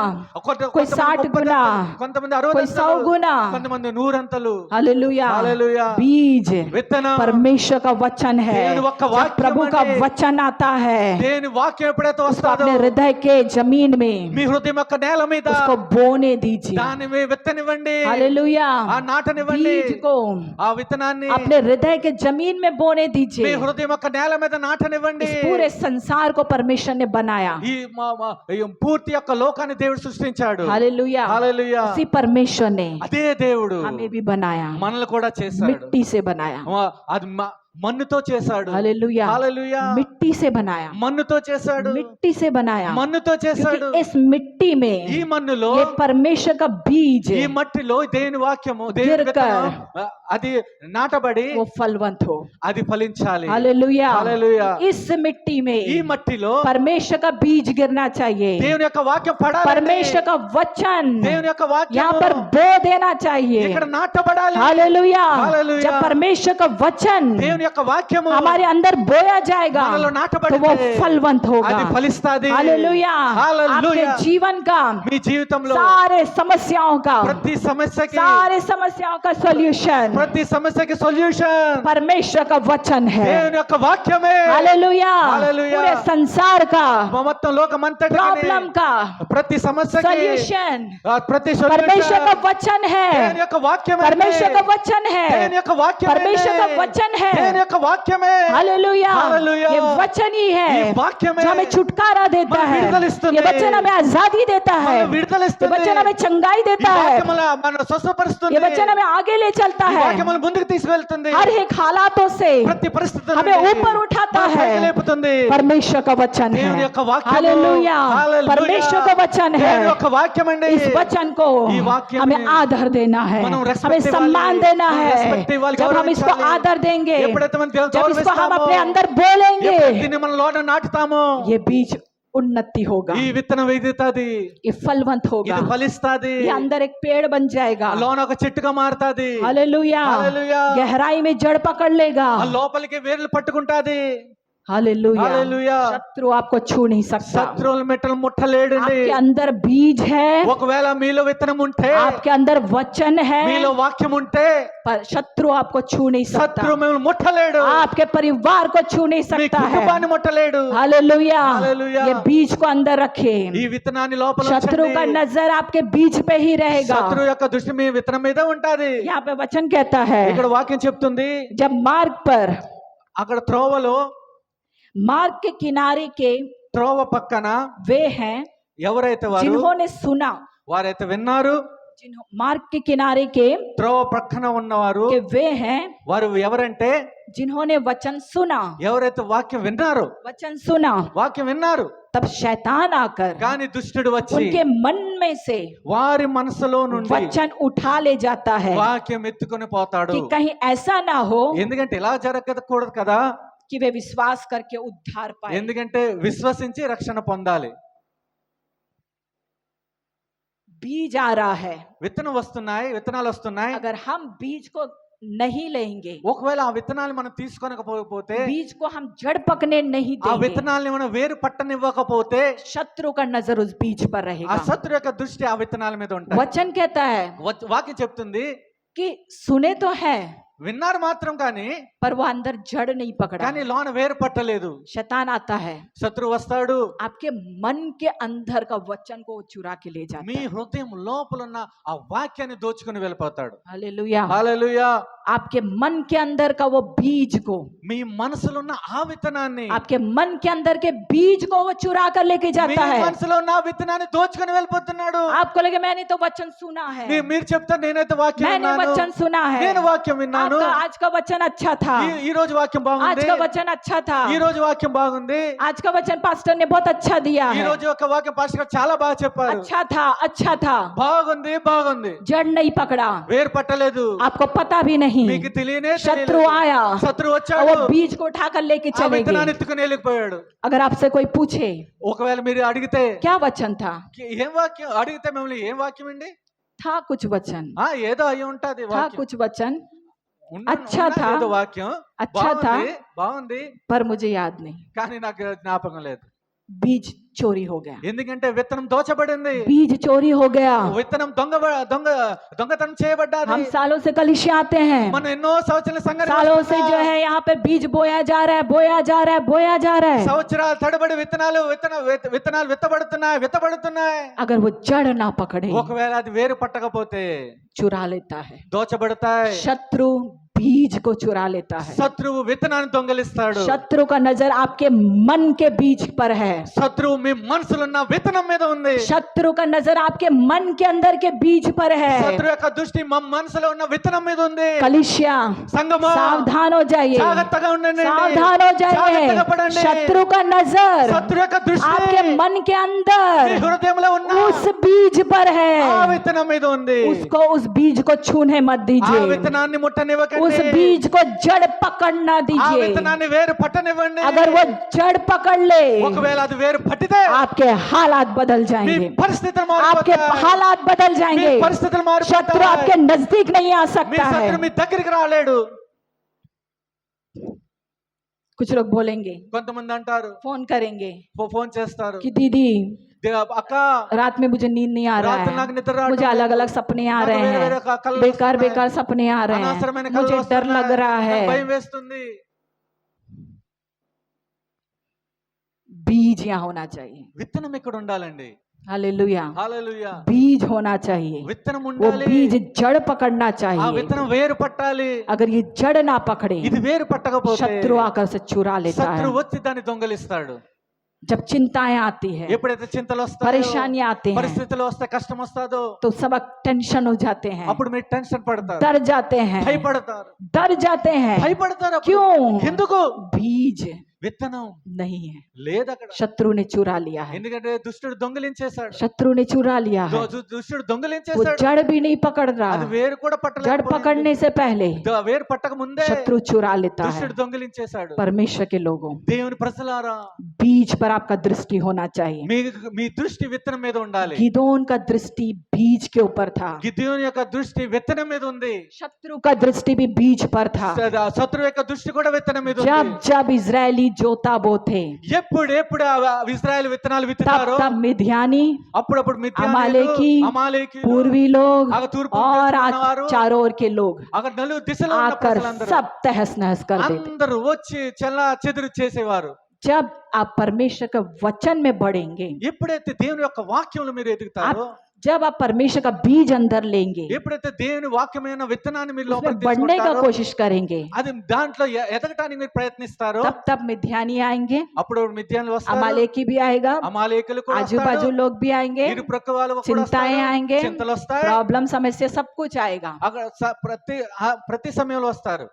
कोई 60 गुना, కొంతమంది कोई 100 गुना। కొంతమంది 100 అంతలు. हालेलुया। हालेलुया। बीज విత్తనం परमेश्वर का वचन है, దేవుని ఒక్క जब వాక్యం प्रभु का అంటే वचन आता है, దేవుని వాక్యం ఎప్పుడైతే उसको వస్తాదో अपने हृदय के जमीन में మీ హృదయం యొక్క నేల మీద उसको बोने दीजिए। దాన్ని విత్తనివ్వండి, हालेलुया। ఆ నాటనివ్వండి. बीज को ఆ విత్తనాన్ని अपने हृदय के जमीन में बोने మీ दीजिए। హృదయం యొక్క నేల మీద నాటనివ్వండి. इस पूरे संसार को परमेश्वर ने बनाया। ఈ పూర్తి యొక్క లోకాన్ని దేవుడు సృష్టించాడు. हालेलुया। హల్లెలూయా. उसी परमेश्वर ने అదే దేవుడు हमें भी बनाया, మనల్ని కూడా చేశాడు. मिट्टी से बनाया। అది మన్నుతో చేశాడు. हालेलुया। హల్లెలూయా. मिट्टी से बनाया, మన్నుతో చేశాడు. मिट्टी से बनाया, మన్నుతో చేశాడు. क्योंकि इस मिट्टी ఈ में మన్నులో, ये परमेश्वर का बीज ఈ మట్టిలో దేవుని వాక్యము, దేవుని గిరకర్ విత్తనం అది నాటబడి वो फलवंत हो। అది ఫలించాలి. हालेलुया। హల్లెలూయా. इस मिट्टी ఈ में మట్టిలో परमेश्वर का बीज गिरना चाहिए, దేవుని యొక్క వాక్యం పడాలి. परमेश्वर का वचन దేవుని యొక్క यहाँ వాక్యం पर बो देना चाहिए। ఇక్కడ నాటబడాలి. हालेलुया। हालेलुया। जब परमेश्वर का वचन దేవుని యొక్క వాక్యము हमारे अंदर बोया जाएगा మనలో तो वो నాటబడితే फलवंत होगा। అది ఫలిస్తాది. हालेलुया। आपके హల్లెలూయా. जीवन का మీ జీవితంలో सारे समस्याओं का ప్రతి సమస్యకి, सारे समस्याओं का सॉल्यूशन ప్రతి సమస్యకి సొల్యూషన్ परमेश्वर का वचन है। దేవుని యొక్క వాక్యమే. हालेलुया। हालेलुया। पूरे संसार का మొత్తం లోకమంతటికి प्रॉब्लम का ప్రతి సమస్యకి सॉल्यूशन ప్రతి परमेश्वर का సొల్యూషన్ वचन है। దేవుని యొక్క వాక్యమే. परमेश्वर का वचन है। దేవుని యొక్క వాక్యమే. परमेश्वर का वचन है। దేవుని యొక్క వాక్యమే. हालेलुया। हालेलुया। ये वचन ही है ఈ వాక్యమే जो हमें छुटकारा देता మనం है। విడుదలిస్తుంది. ये वचन हमें आजादी देता है। మనం విడుదలిస్తుంది. ये वचन हमें चंगाई ఈ देता है। వాక్యం మన స్వస్థపరుస్తుంది. ये वचन हमें आगे ले चलता ఈ है। వాక్యం మన ముందుకు తీసుకెళ్తుంది. हर एक हालातों से ప్రతి పరిస్థితి हमें ऊपर उठाता है। లేపుతుంది. परमेश्वर का वचन है। దేవుని యొక్క వాక్యము. हालेलुया। हालेलुया। परमेश्वर का वचन है। దేవుని యొక్క వాక్యం అండి. इस वचन को ఈ వాక్యం हमें आदर देना है, మనం respect हमें सम्मान ఇవ్వాలి. देना మనం है। respect ఇవ్వాలి, जब हम इसको గౌరవించాలి. आदर देंगे, ఎప్పుడైతే మనం जब इसको हम గౌరవిస్తామో, अपने अंदर बोलेंगे, ఎప్పుడైతే దీన్ని మన లోన నాటుతామో, ये बीज उन्नति होगा, ఈ విత్తనం ఎదుగుతాది. ये फलवंत होगा, ఇది ఫలిస్తాది. ये अंदर एक पेड़ बन जाएगा। లోన ఒక చెట్టుగా మారుతాది. हालेलुया। हालेलुया। गहराई में जड़ पकड़ लेगा। ఆ లోపలికి వేర్లు పట్టుకుంటాది. हालेलुया। हालेलुया। शत्रु आपको छू नहीं सकता। శత్రువుల మెట్టలు ముట్టలేడండి. आपके अंदर बीज है, ఒకవేళ మీలో విత్తనం ఉంటే, आपके अंदर वचन है, మీలో వాక్యం ఉంటే, पर शत्रु आपको छू नहीं सकता। శత్రువు మిమ్మల్ని ముట్టలేడు. आपके परिवार को छू नहीं మీ सकता है। కుటుంబాన్ని ముట్టలేడు. हालेलुया। हालेलुया। ये बीज को अंदर रखे। ఈ విత్తనాన్ని లోపల शत्रु का ఉంచండి. नजर आपके बीज पे ही रहेगा। శత్రువు యొక్క దృష్టి మీ విత్తనం మీద ఉంటది. यहाँ पे वचन कहता है, ఇక్కడ వాక్యం చెప్తుంది, जब मार्ग पर, అక్కడ త్రోవలో, मार्ग के किनारे के త్రోవ పక్కన वे हैं ఎవరైతే వారు, जिन्होंने सुना, వారైతే విన్నారు, मार्ग के किनारे के త్రోవ పక్కన ఉన్నవారు के वे हैं వారు ఎవరంటే, जिन्होंने वचन सुना, ఎవరైతే వాక్యం విన్నారు, वचन सुना, వాక్యం విన్నారు, तब शैतान आकर కానీ దుష్టుడు వచ్చి उनके मन में से వారి మనసులో నుండి वचन उठा ले जाता है వాక్యం ఎత్తుకొని పోతాడు. कि कहीं ऐसा ना हो ఎందుకంటే ఇలా జరగకూడదు కదా. कि वे विश्वास करके उद्धार पाए। ఎందుకంటే విశ్వసించి రక్షణ పొందాలి. बीज आ रहा है, విత్తనం వస్తున్నాయి, విత్తనాలు వస్తున్నాయి. अगर हम बीज को नहीं लेंगे, ఒకవేళ ఆ విత్తనాలు మనం తీసుకోనకపోతే, बीज को हम जड़ पकने नहीं ఆ देंगे, విత్తనాల్ని మనం వేరు పట్టనివ్వకపోతే, शत्रु का नजर उस बीज पर ఆ रहेगा। శత్రు యొక్క దృష్టి ఆ విత్తనాల మీద ఉంటుంది. वचन कहता है వాక్యం చెప్తుంది, कि सुने तो है విన్నారు మాత్రం కానీ पर वो अंदर जड़ नहीं पकड़ा। కానీ లోన వేరు పట్టలేదు. शैतान आता है, శత్రు వస్తాడు, आपके मन के अंदर का वचन को चुरा के ले जाता మీ है। హృదయం లోపల ఉన్న ఆ వాక్యాన్ని దోచుకుని వెళ్ళిపోతాడు. हालेलुया। హల్లెలూయా. आपके मन के अंदर का वो बीज को, మీ మనసులో ఉన్న ఆ విత్తనాన్ని, आपके मन के अंदर के बीज को वो चुरा कर लेके మీ जाता है। మనసులో ఉన్న ఆ విత్తనాన్ని దోచుకుని వెళ్ళిపోతున్నాడు. आपको लगे मैंने तो वचन सुना है, మీరు చెప్తారు, నేనైతే వాక్యం मैंने విన్నాను, वचन सुना है, నేను వాక్యం విన్నాను, आपका आज का वचन अच्छा था, ఈ రోజు వాక్యం आज బాగుంది, का वचन अच्छा था, ఈ రోజు వాక్యం బాగుంది, आज का वचन पास्टर ने बहुत अच्छा दिया ఈ है, రోజు యొక్క వాక్యం పాస్టర్ గారు చాలా బాగా చెప్పారు, अच्छा था, బాగుంది బాగుంది, जड़ नहीं पकड़ा, వేరు పట్టలేదు, आपको पता भी नहीं, మీకు తెలియనే शत्रु आया శత్రు और వచ్చాడు, वो बीज को उठाकर लेके ఆ चले విత్తనాన్ని गए। ఎత్తుకుని వెళ్ళిపోయాడు. अगर आपसे कोई पूछे ఒకవేళ మీరు అడిగితే क्या वचन था, ఏం వాక్యం, అడిగితే మిమ్మల్ని ఏం వాక్యం అండి, था कुछ वचन, ఏదో అయి ఉంటది था వాక్యం, कुछ वचन, ఉన్న- अच्छा ఉన్నది था, ఏదో వాక్యం, अच्छा था, బాగుంది पर मुझे याद नहीं, కానీ నాకు జ్ఞాపకం లేదు. बीज चोरी हो गया, ఎందుకంటే విత్తనం దోచబడింది, बीज चोरी हो गया। విత్తనం దొంగతనం చేయబడ్డాది. हम सालों से कलीसिया आते हैं, మనం ఎన్నో సంవత్సరాల సంఘానికి सालों से వస్తున్నాం. जो है यहाँ पे बीज बोया जा रहा है, बोया जा रहा है, बोया जा रहा है। సంవత్సరాల తడబడి విత్తనాలు విత్తబడుతున్నాయి. अगर वो जड़ ना पकड़े ఒకవేళ అది వేరు పట్టకపోతే चुरा लेता है। దోచబడతాయి. शत्रु बीज को चुरा लेता है। శత్రువు విత్తనాన్ని దొంగలిస్తాడు. शत्रु का नजर आपके मन के बीज पर है। శత్రువు మీ మనసులో ఉన్న విత్తనం మీద ఉంది. शत्रु का नजर आपके मन के अंदर के बीज पर है। శత్రువు యొక్క దృష్టి మా మనసులో ఉన్న విత్తనం మీద ఉంది. कलीसिया సంగమా सावधान हो जाइए, జాగ్రత్తగా ఉండండి. सावधान हो जाइए। జాగ్రత్తగా పడండి. शत्रु का नजर శత్రువు యొక్క దృష్టి आपके मन के మీ अंदर హృదయంలో ఉన్న उस बीज पर ఆ है। విత్తనం మీద ఉంది. उसको उस बीज को छूने मत ఆ दीजिए। విత్తనాన్ని ముట్టనివ్వకండి. उस बीज को जड़ पकड़ना ఆ दीजिए। విత్తనాన్ని వేరు పట్టనివ్వండి. अगर वो जड़ पकड़ ले ఒకవేళ అది వేరు పట్టితే आपके हालात बदल మీ जाएंगे, పరిస్థితులు आपके మారిపోతాయి. हालात बदल మీ जाएंगे। పరిస్థితులు शत्रु మారిపోతాయి. आपके नजदीक नहीं आ మీ सकता శత్రువు है। మీ దగ్గరికి రాలేడు. कुछ लोग बोलेंगे, కొంతమంది అంటారు, फोन करेंगे ఫోన్ చేస్తారు, कि दीदी అక్క रात में मुझे नींद नहीं आ रहा రాత్రి నాకు है, నిద్ర मुझे రావట్లేదు. अलग अलग सपने आ నాకు रहे వేరే వేరే हैं, కళ్ళు बेकार వస్తున్నాయి. बेकार सपने आ रहे అనవసరమైన हैं, కళ్ళు मुझे डर వస్తున్నాయి. लग रहा నాకు है। భయం వేస్తుంది. बीज यहाँ होना चाहिए। విత్తనం ఇక్కడ ఉండాలండి. हालेलुया। హల్లెలూయా. बीज होना चाहिए, విత్తనం वो ఉండాలి. बीज जड़ पकड़ना ఆ चाहिए। విత్తనం వేరు పట్టాలి. अगर ये जड़ ना पकड़े ఇది వేరు పట్టకపోతే शत्रु आकर से चुरा लेता శత్రువు है। వచ్చి దాన్ని దొంగలిస్తాడు. जब चिंताएं आती है, ఎప్పుడైతే చింతలు వస్తాయో, परेशानियां आते हैं, పరిస్థితులు వస్తే, కష్టం వస్తాదో तो सब टेंशन हो जाते हैं, అప్పుడు మీరు టెన్షన్ పడతారు, डर जाते हैं, భయపడతారు. डर जाते हैं। భయపడతారు అప్పుడు. क्यों? ఎందుకు? बीज విత్తనం नहीं है, లేదు అక్కడ. शत्रु ने चुरा लिया है, ఎందుకంటే దుష్టుడు దొంగలించేశాడు. शत्रु ने चुरा लिया है। దుష్టుడు वो దొంగలించేశాడు. जड़ भी नहीं पकड़ అది रहा, వేరు కూడా जड़ పట్టలేదు. पकड़ने से पहले వేరు పట్టక ముందే शत्रु चुरा लेता है। దుష్టుడు దొంగలించేశాడు. परमेश्वर के लोगों, దేవుని ప్రజలారా, बीज पर आपका दृष्टि होना चाहिए। మీ మీ దృష్టి విత్తనం మీద ఉండాలి. गिदोन का दृष्टि बीज के ऊपर था, గిద్యోను యొక్క దృష్టి విత్తనం మీద ఉంది. शत्रु का दृष्टि भी बीज पर था। శత్రువు యొక్క దృష్టి కూడా విత్తనం మీద जब ఉంది. जब इजरायली जोता बोते ఎప్పుడు ఎప్పుడు ఇశ్రాయేలు విత్తనాలు तब విత్తుతారో तब मिद्यानी, అప్పుడప్పుడు అమాలేకి, అమాలేకి पूर्वी लोग अगर तूर्పు और देश में उन्नवारू, चारों ओर के लोग అక్కడ నలుగు దిశలో ఉన్న आकर ప్రజలందరూ सब तहस नहस कर देते। అందరూ వచ్చి చెల్లా చెదురు చేసేవారు. जब आप परमेश्वर के वचन में बढ़ेंगे, ఎప్పుడైతే దేవుని యొక్క వాక్యంలో మీరు ఎదుగుతారో, जब आप परमेश्वर का बीज अंदर लेंगे, ఎప్పుడైతే దేవుని వాక్యమైన విత్తనాన్ని మీరు उसमें లోపలికి बढ़ने का తీసుకుంటారో, कोशिश करेंगे, అది దాంట్లో ఎదగటానికి మీరు ప్రయత్నిస్తారో, तब तब मिद्यानी आएंगे, అప్పుడు మిద్యానులు వస్తారు, अमालेकी भी आएगा, అమాలేకులు కూడా आजू వస్తారు, बाजू लोग भी आएंगे, ఇరు ప్రక్క వాళ్ళు కూడా चिंताएं వస్తారు, आएंगे, చింతలు వస్తాయి, प्रॉब्लम समस्या सब कुछ आएगा। అక్కడ ప్రతి సమయంలో వస్తారు.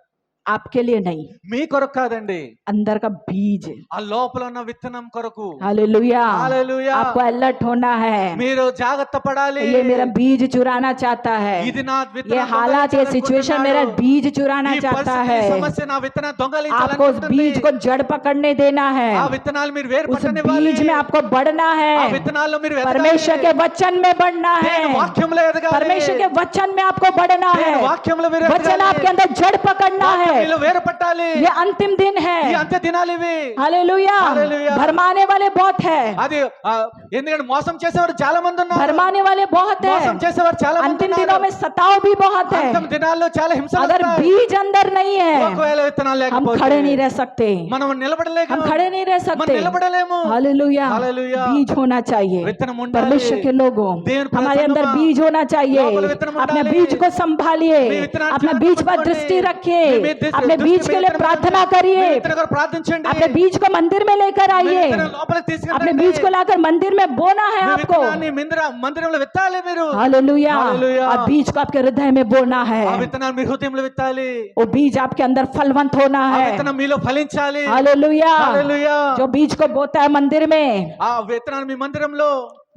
आपके लिए नहीं, మీ కొరకు కాదండి, अंदर का बीज। ఆ లోపల ఉన్న విత్తనం కొరకు. हालेलुया। हालेलुया। आपको अलर्ट होना है, మీరు జాగ్రత్త పడాలి. ये मेरा बीज चुराना चाहता है, ఇది నా ये విత్తనం हालात, ये सिचुएशन मेरा बीज चुराना ఈ चाहता పరిస్థితి, है। ఈ సమస్య నా విత్తనం आपको उस దొంగలించాలనుకుంటుంది. बीज को जड़ पकड़ने देना है, ఆ విత్తనాలు మీరు వేరు उस పట్టనివ్వాలి. बीज में आपको बढ़ना ఆ है, విత్తనాల్లో మీరు परमेश्वर के वचन में बढ़ना దేవుని है, వాక్యంలో ఎదగాలి. परमेश्वर के वचन में आपको बढ़ना है, దేవుని వాక్యంలో మీరు वचन ఎదగాలి. आपके अंदर जड़ पकड़ना వాక్యం है। మీలో వేరు పట్టాలి. ये अंतिम दिन ఈ है। అంత్య దినాలు ఇవి. हालेलुया। हालेलुया। भरमाने वाले बहुत है, అది ఎందుకంటే మోసం చేసేవారు చాలా మంది ఉన్నారు. भरमाने वाले बहुत మోసం है, చేసేవారు చాలా మంది अंतिम ఉన్నారు. दिनों में सताव भी बहुत అంతిమ है। దినాల్లో చాలా హింసలు अगर వస్తాయి. बीज अंदर नहीं है, ఒకవేళ విత్తనాలు हम లేకపోతే खड़े नहीं रह सकते, మనం నిలబడలేము. हम खड़े नहीं रह మనం सकते। నిలబడలేము. हालेलुया। हालेलुया। बीज होना चाहिए, విత్తనం ఉండాలి. परमेश्वर के लोगों, దేవుని ప్రజల हमारे अंदर సంగమా, बीज होना चाहिए। లోపల విత్తనం अपने ఉండాలి. बीज को संभालिए, మీ విత్తనాన్ని अपने జాగ్రత్తగా बीज पर పట్టుకోండి. दृष्टि रखिए, మీ దృష్టి- अपने దృష్టి बीज के लिए విత్తనం प्रार्थना మీ करिए, విత్తనం కొరకు ప్రార్థించండి. अपने बीज को मंदिर में लेकर మీ आइए, విత్తనం లోపలికి తీసుకెళ్ళండి. अपने बीज को लाकर मंदिर में बोना है మీ आपको। విత్తనాన్ని మందిరంలో విత్తాలి మీరు. हालेलुया। हालेलुया। और बीज को आपके हृदय में बोना है, ఆ విత్తనాన్ని మీ హృదయంలో విత్తాలి. वो बीज आपके अंदर फलवंत होना ఆ है। విత్తనం మీలో ఫలించాలి. हालेलुया। हालेलुया। जो बीज को बोता है मंदिर में, ఆ విత్తనాన్ని మీ మందిరంలో,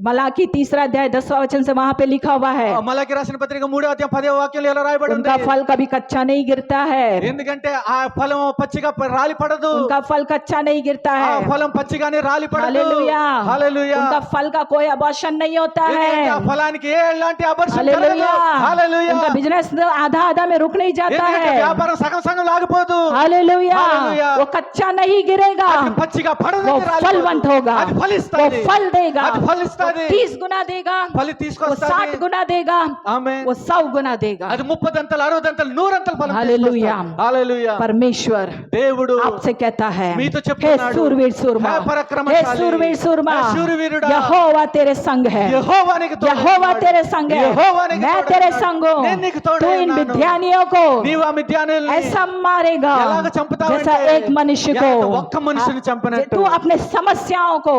मलाकी 3 अध्याय 10वां वचन से वहां पे लिखा हुआ है, మలాకి రాసిన పత్రిక 3వ అధ్యాయం 10వ వాక్యంలో ఎలా రాయబడి ఉంది? उनका फल कभी कच्चा नहीं गिरता है, ఎందుకంటే ఆ ఫలం పచ్చిగా రాలి పడదు. उनका फल कच्चा नहीं गिरता ఆ है। ఫలం పచ్చిగానే రాలి పడదు. हालेलुया। హల్లెలూయా. उनका फल का कोई अबॉर्शन नहीं होता ఎందుకంటే ఆ है। ఫలానికి ఎలాంటి అబర్షన్ हालेलुया। కలగదు. హల్లెలూయా. उनका बिजनेस आधा आधा में रुक नहीं जाता ఎందుకంటే है। వ్యాపారం సగం సగం లాగిపోదు. हालेलुया। हालेलुया। वो कच्चा नहीं गिरेगा, అది పచ్చిగా పడదు, वो రాలిపోదు. फलवंत होगा, అది वो ఫలిస్తుంది. फल देगा, అది वो ఫలిస్తుంది. ఇస్తుంది 30 गुना देगा, ఫలి वो తీసుకొస్తుంది 60 गुना देगा, ఆమేన్ वो 100 गुना देगा। అది 30 అంతలు 60 అంతలు 100 అంతలు ఫలం हालेलुया। తీసుకొస్తుంది హల్లెలూయా परमेश्वर దేవుడు आपसे कहता है, మీతో हे చెప్తున్నాడు सूरवीर सूरमा, హే हे పరాక్రమశాలి सूरवीर सूरमा, హే శూరవీరుడా यहोवा तेरे संग है, యెహోవా నీకు తోడై यहोवा ఉన్నాడు. तेरे संग है, యెహోవా నీకు मैं తోడై तेरे ఉన్నాడు. संग हूँ। నేను నీకు तू తోడై इन ఉన్నాను. मिद्यानियों को నీవు ఆ మిద్యానీయుల్ని ऐसा मारेगा ఎలాగ చంపుతావంటే जैसा एक मनुष्य को, ఎలాగ ఒక్క మనిషిని చంపినట్టు तू अपने समस्याओं को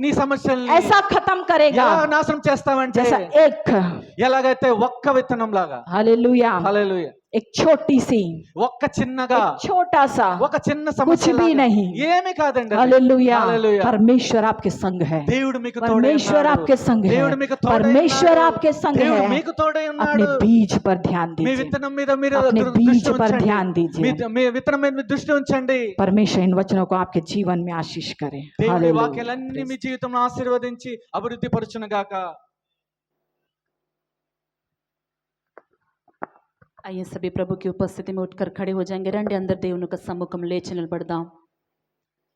నీ సమస్యల్ని ऐसा खत्म करेगा ఎలా నాశనం చేస్తావంటే जैसा एक, ఎలాగైతే ఒక్క విత్తనం లాగా हालेलुया, హల్లెలూయా एक छोटी सी, ఒక్క చిన్నగా एक छोटा सा, ఒక చిన్న कुछ సమస్య भी లాగా. नहीं। ఏమీ కాదండి అది. हालेलुया, హల్లెలూయా परमेश्वर आपके संग है, దేవుడు మీకు తోడై परमेश्वर ఉన్నాడు. आपके संग है, దేవుడు మీకు తోడై परमेश्वर ఉన్నాడు. आपके संग దేవుడు है। మీకు తోడై अपने ఉన్నాడు. बीज पर ध्यान మీ दीजिए, విత్తనం మీద మీరు अपने దృష్టి बीज पर ఉంచండి. ध्यान दीजिए। మీ విత్తనం మీద మీరు దృష్టి ఉంచండి. परमेश्वर इन वचनों को आपके जीवन में आशीष करे। దేవుడి हालेलुया। వాక్యాలన్నీ మీ జీవితంలో ఆశీర్వదించి అభివృద్ధి పరచును గాక. आइए सभी प्रभु की उपस्थिति में उठकर खड़े हो जाएंगे రండి అందరు దేవుని యొక్క సమ్ముఖం లేచి నిలబడదాం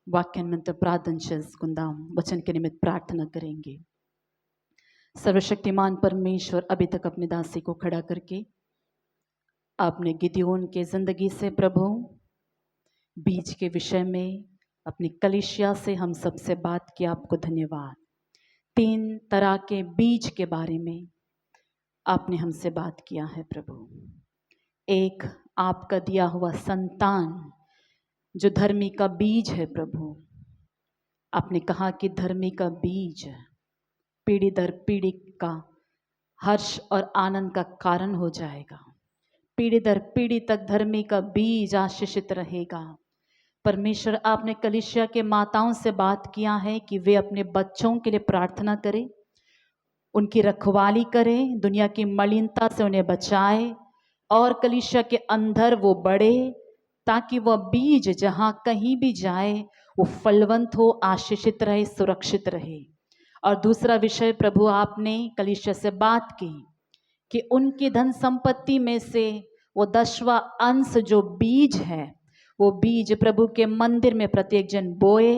వాక్యాన్నంత ప్రార్థన చేసుకుందాం वचन के निमित्त प्रार्थना करेंगे। सर्वशक्तिमान परमेश्वर अभी तक अपनी दासी को खड़ा करके आपने गिदयोन के जिंदगी से प्रभु बीज के विषय में अपनी कलीसिया से हम सबसे बात की, आपको धन्यवाद। 3 तरह के बीज के बारे में आपने हमसे बात किया है प्रभु। एक, आपका दिया हुआ संतान जो धर्मी का बीज है प्रभु। आपने कहा कि धर्मी का बीज पीढ़ी दर पीढ़ी का हर्ष और आनंद का कारण हो जाएगा। पीढ़ी दर पीढ़ी तक धर्मी का बीज आशीषित रहेगा। परमेश्वर, आपने कलीसिया के माताओं से बात किया है कि वे अपने बच्चों के लिए प्रार्थना करें, उनकी रखवाली करें, दुनिया की मलिनता से उन्हें बचाए और कलीसिया के अंदर वो बढ़े ताकि वह बीज जहाँ कहीं भी जाए वो फलवंत हो, आशीषित रहे, सुरक्षित रहे। और दूसरा विषय प्रभु, आपने कलीसिया से बात की कि उनकी धन संपत्ति में से वो 10वां अंश जो बीज है वो बीज प्रभु के मंदिर में प्रत्येक जन बोए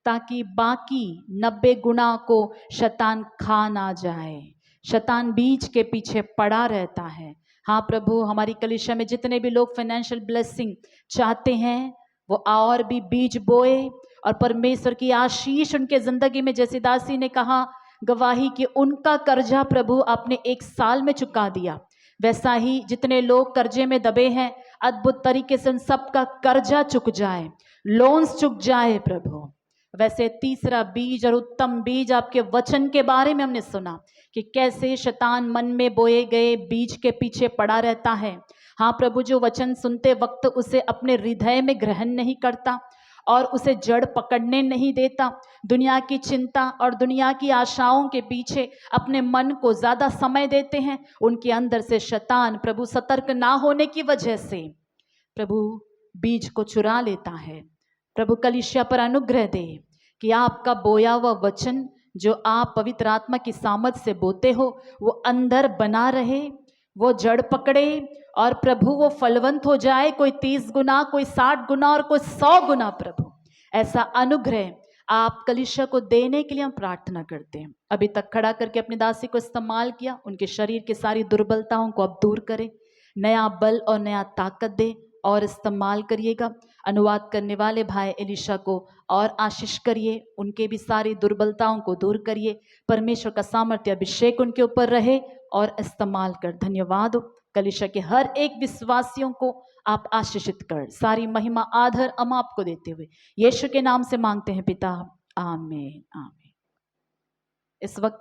ताकि बाकी 90 गुना को शैतान खा ना जाए। शैतान बीज के पीछे पड़ा रहता है। हाँ प्रभु, हमारी कलीसिया में जितने भी लोग फाइनेंशियल ब्लेसिंग चाहते हैं वो और भी बीज बोए और परमेश्वर की आशीष उनके जिंदगी में, जैसे दासी ने कहा गवाही कि उनका कर्जा प्रभु आपने 1 साल में चुका दिया, वैसा ही जितने लोग कर्जे में दबे हैं अद्भुत तरीके से उन सबका कर्जा चुक जाए, लोन्स चुक जाए प्रभु। वैसे तीसरा बीज और उत्तम बीज आपके वचन के बारे में हमने सुना कि कैसे शैतान मन में बोए गए बीज के पीछे पड़ा रहता है। हाँ प्रभु, जो वचन सुनते वक्त उसे अपने हृदय में ग्रहण नहीं करता और उसे जड़ पकड़ने नहीं देता, दुनिया की चिंता और दुनिया की आशाओं के पीछे अपने मन को ज़्यादा समय देते हैं, उनके अंदर से शैतान प्रभु सतर्क ना होने की वजह से प्रभु बीज को चुरा लेता है। प्रभु कलीसिया पर अनुग्रह दे कि आपका बोया हुआ वचन जो आप पवित्र आत्मा की सामर्थ से बोते हो वो अंदर बना रहे, वो जड़ पकड़े और प्रभु वो फलवंत हो जाए, कोई 30 गुना, कोई 60 गुना और कोई 100 गुना। प्रभु ऐसा अनुग्रह आप कलीसिया को देने के लिए हम प्रार्थना करते हैं। अभी तक खड़ा करके अपनी दासी को इस्तेमाल किया, उनके शरीर की सारी दुर्बलताओं को अब दूर करें, नया बल और नया ताकत दे और इस्तेमाल करिएगा। अनुवाद करने वाले भाई एलिशा को और आशीष करिए, उनके भी सारी दुर्बलताओं को दूर करिए। परमेश्वर का सामर्थ्य अभिषेक उनके ऊपर रहे और इस्तेमाल कर। धन्यवाद हो कलीसिया के हर एक विश्वासियों को आप आशीषित कर, सारी महिमा आदर हम आपको देते हुए यीशु के नाम से मांगते हैं पिता, आमीन आमीन। इस वक्त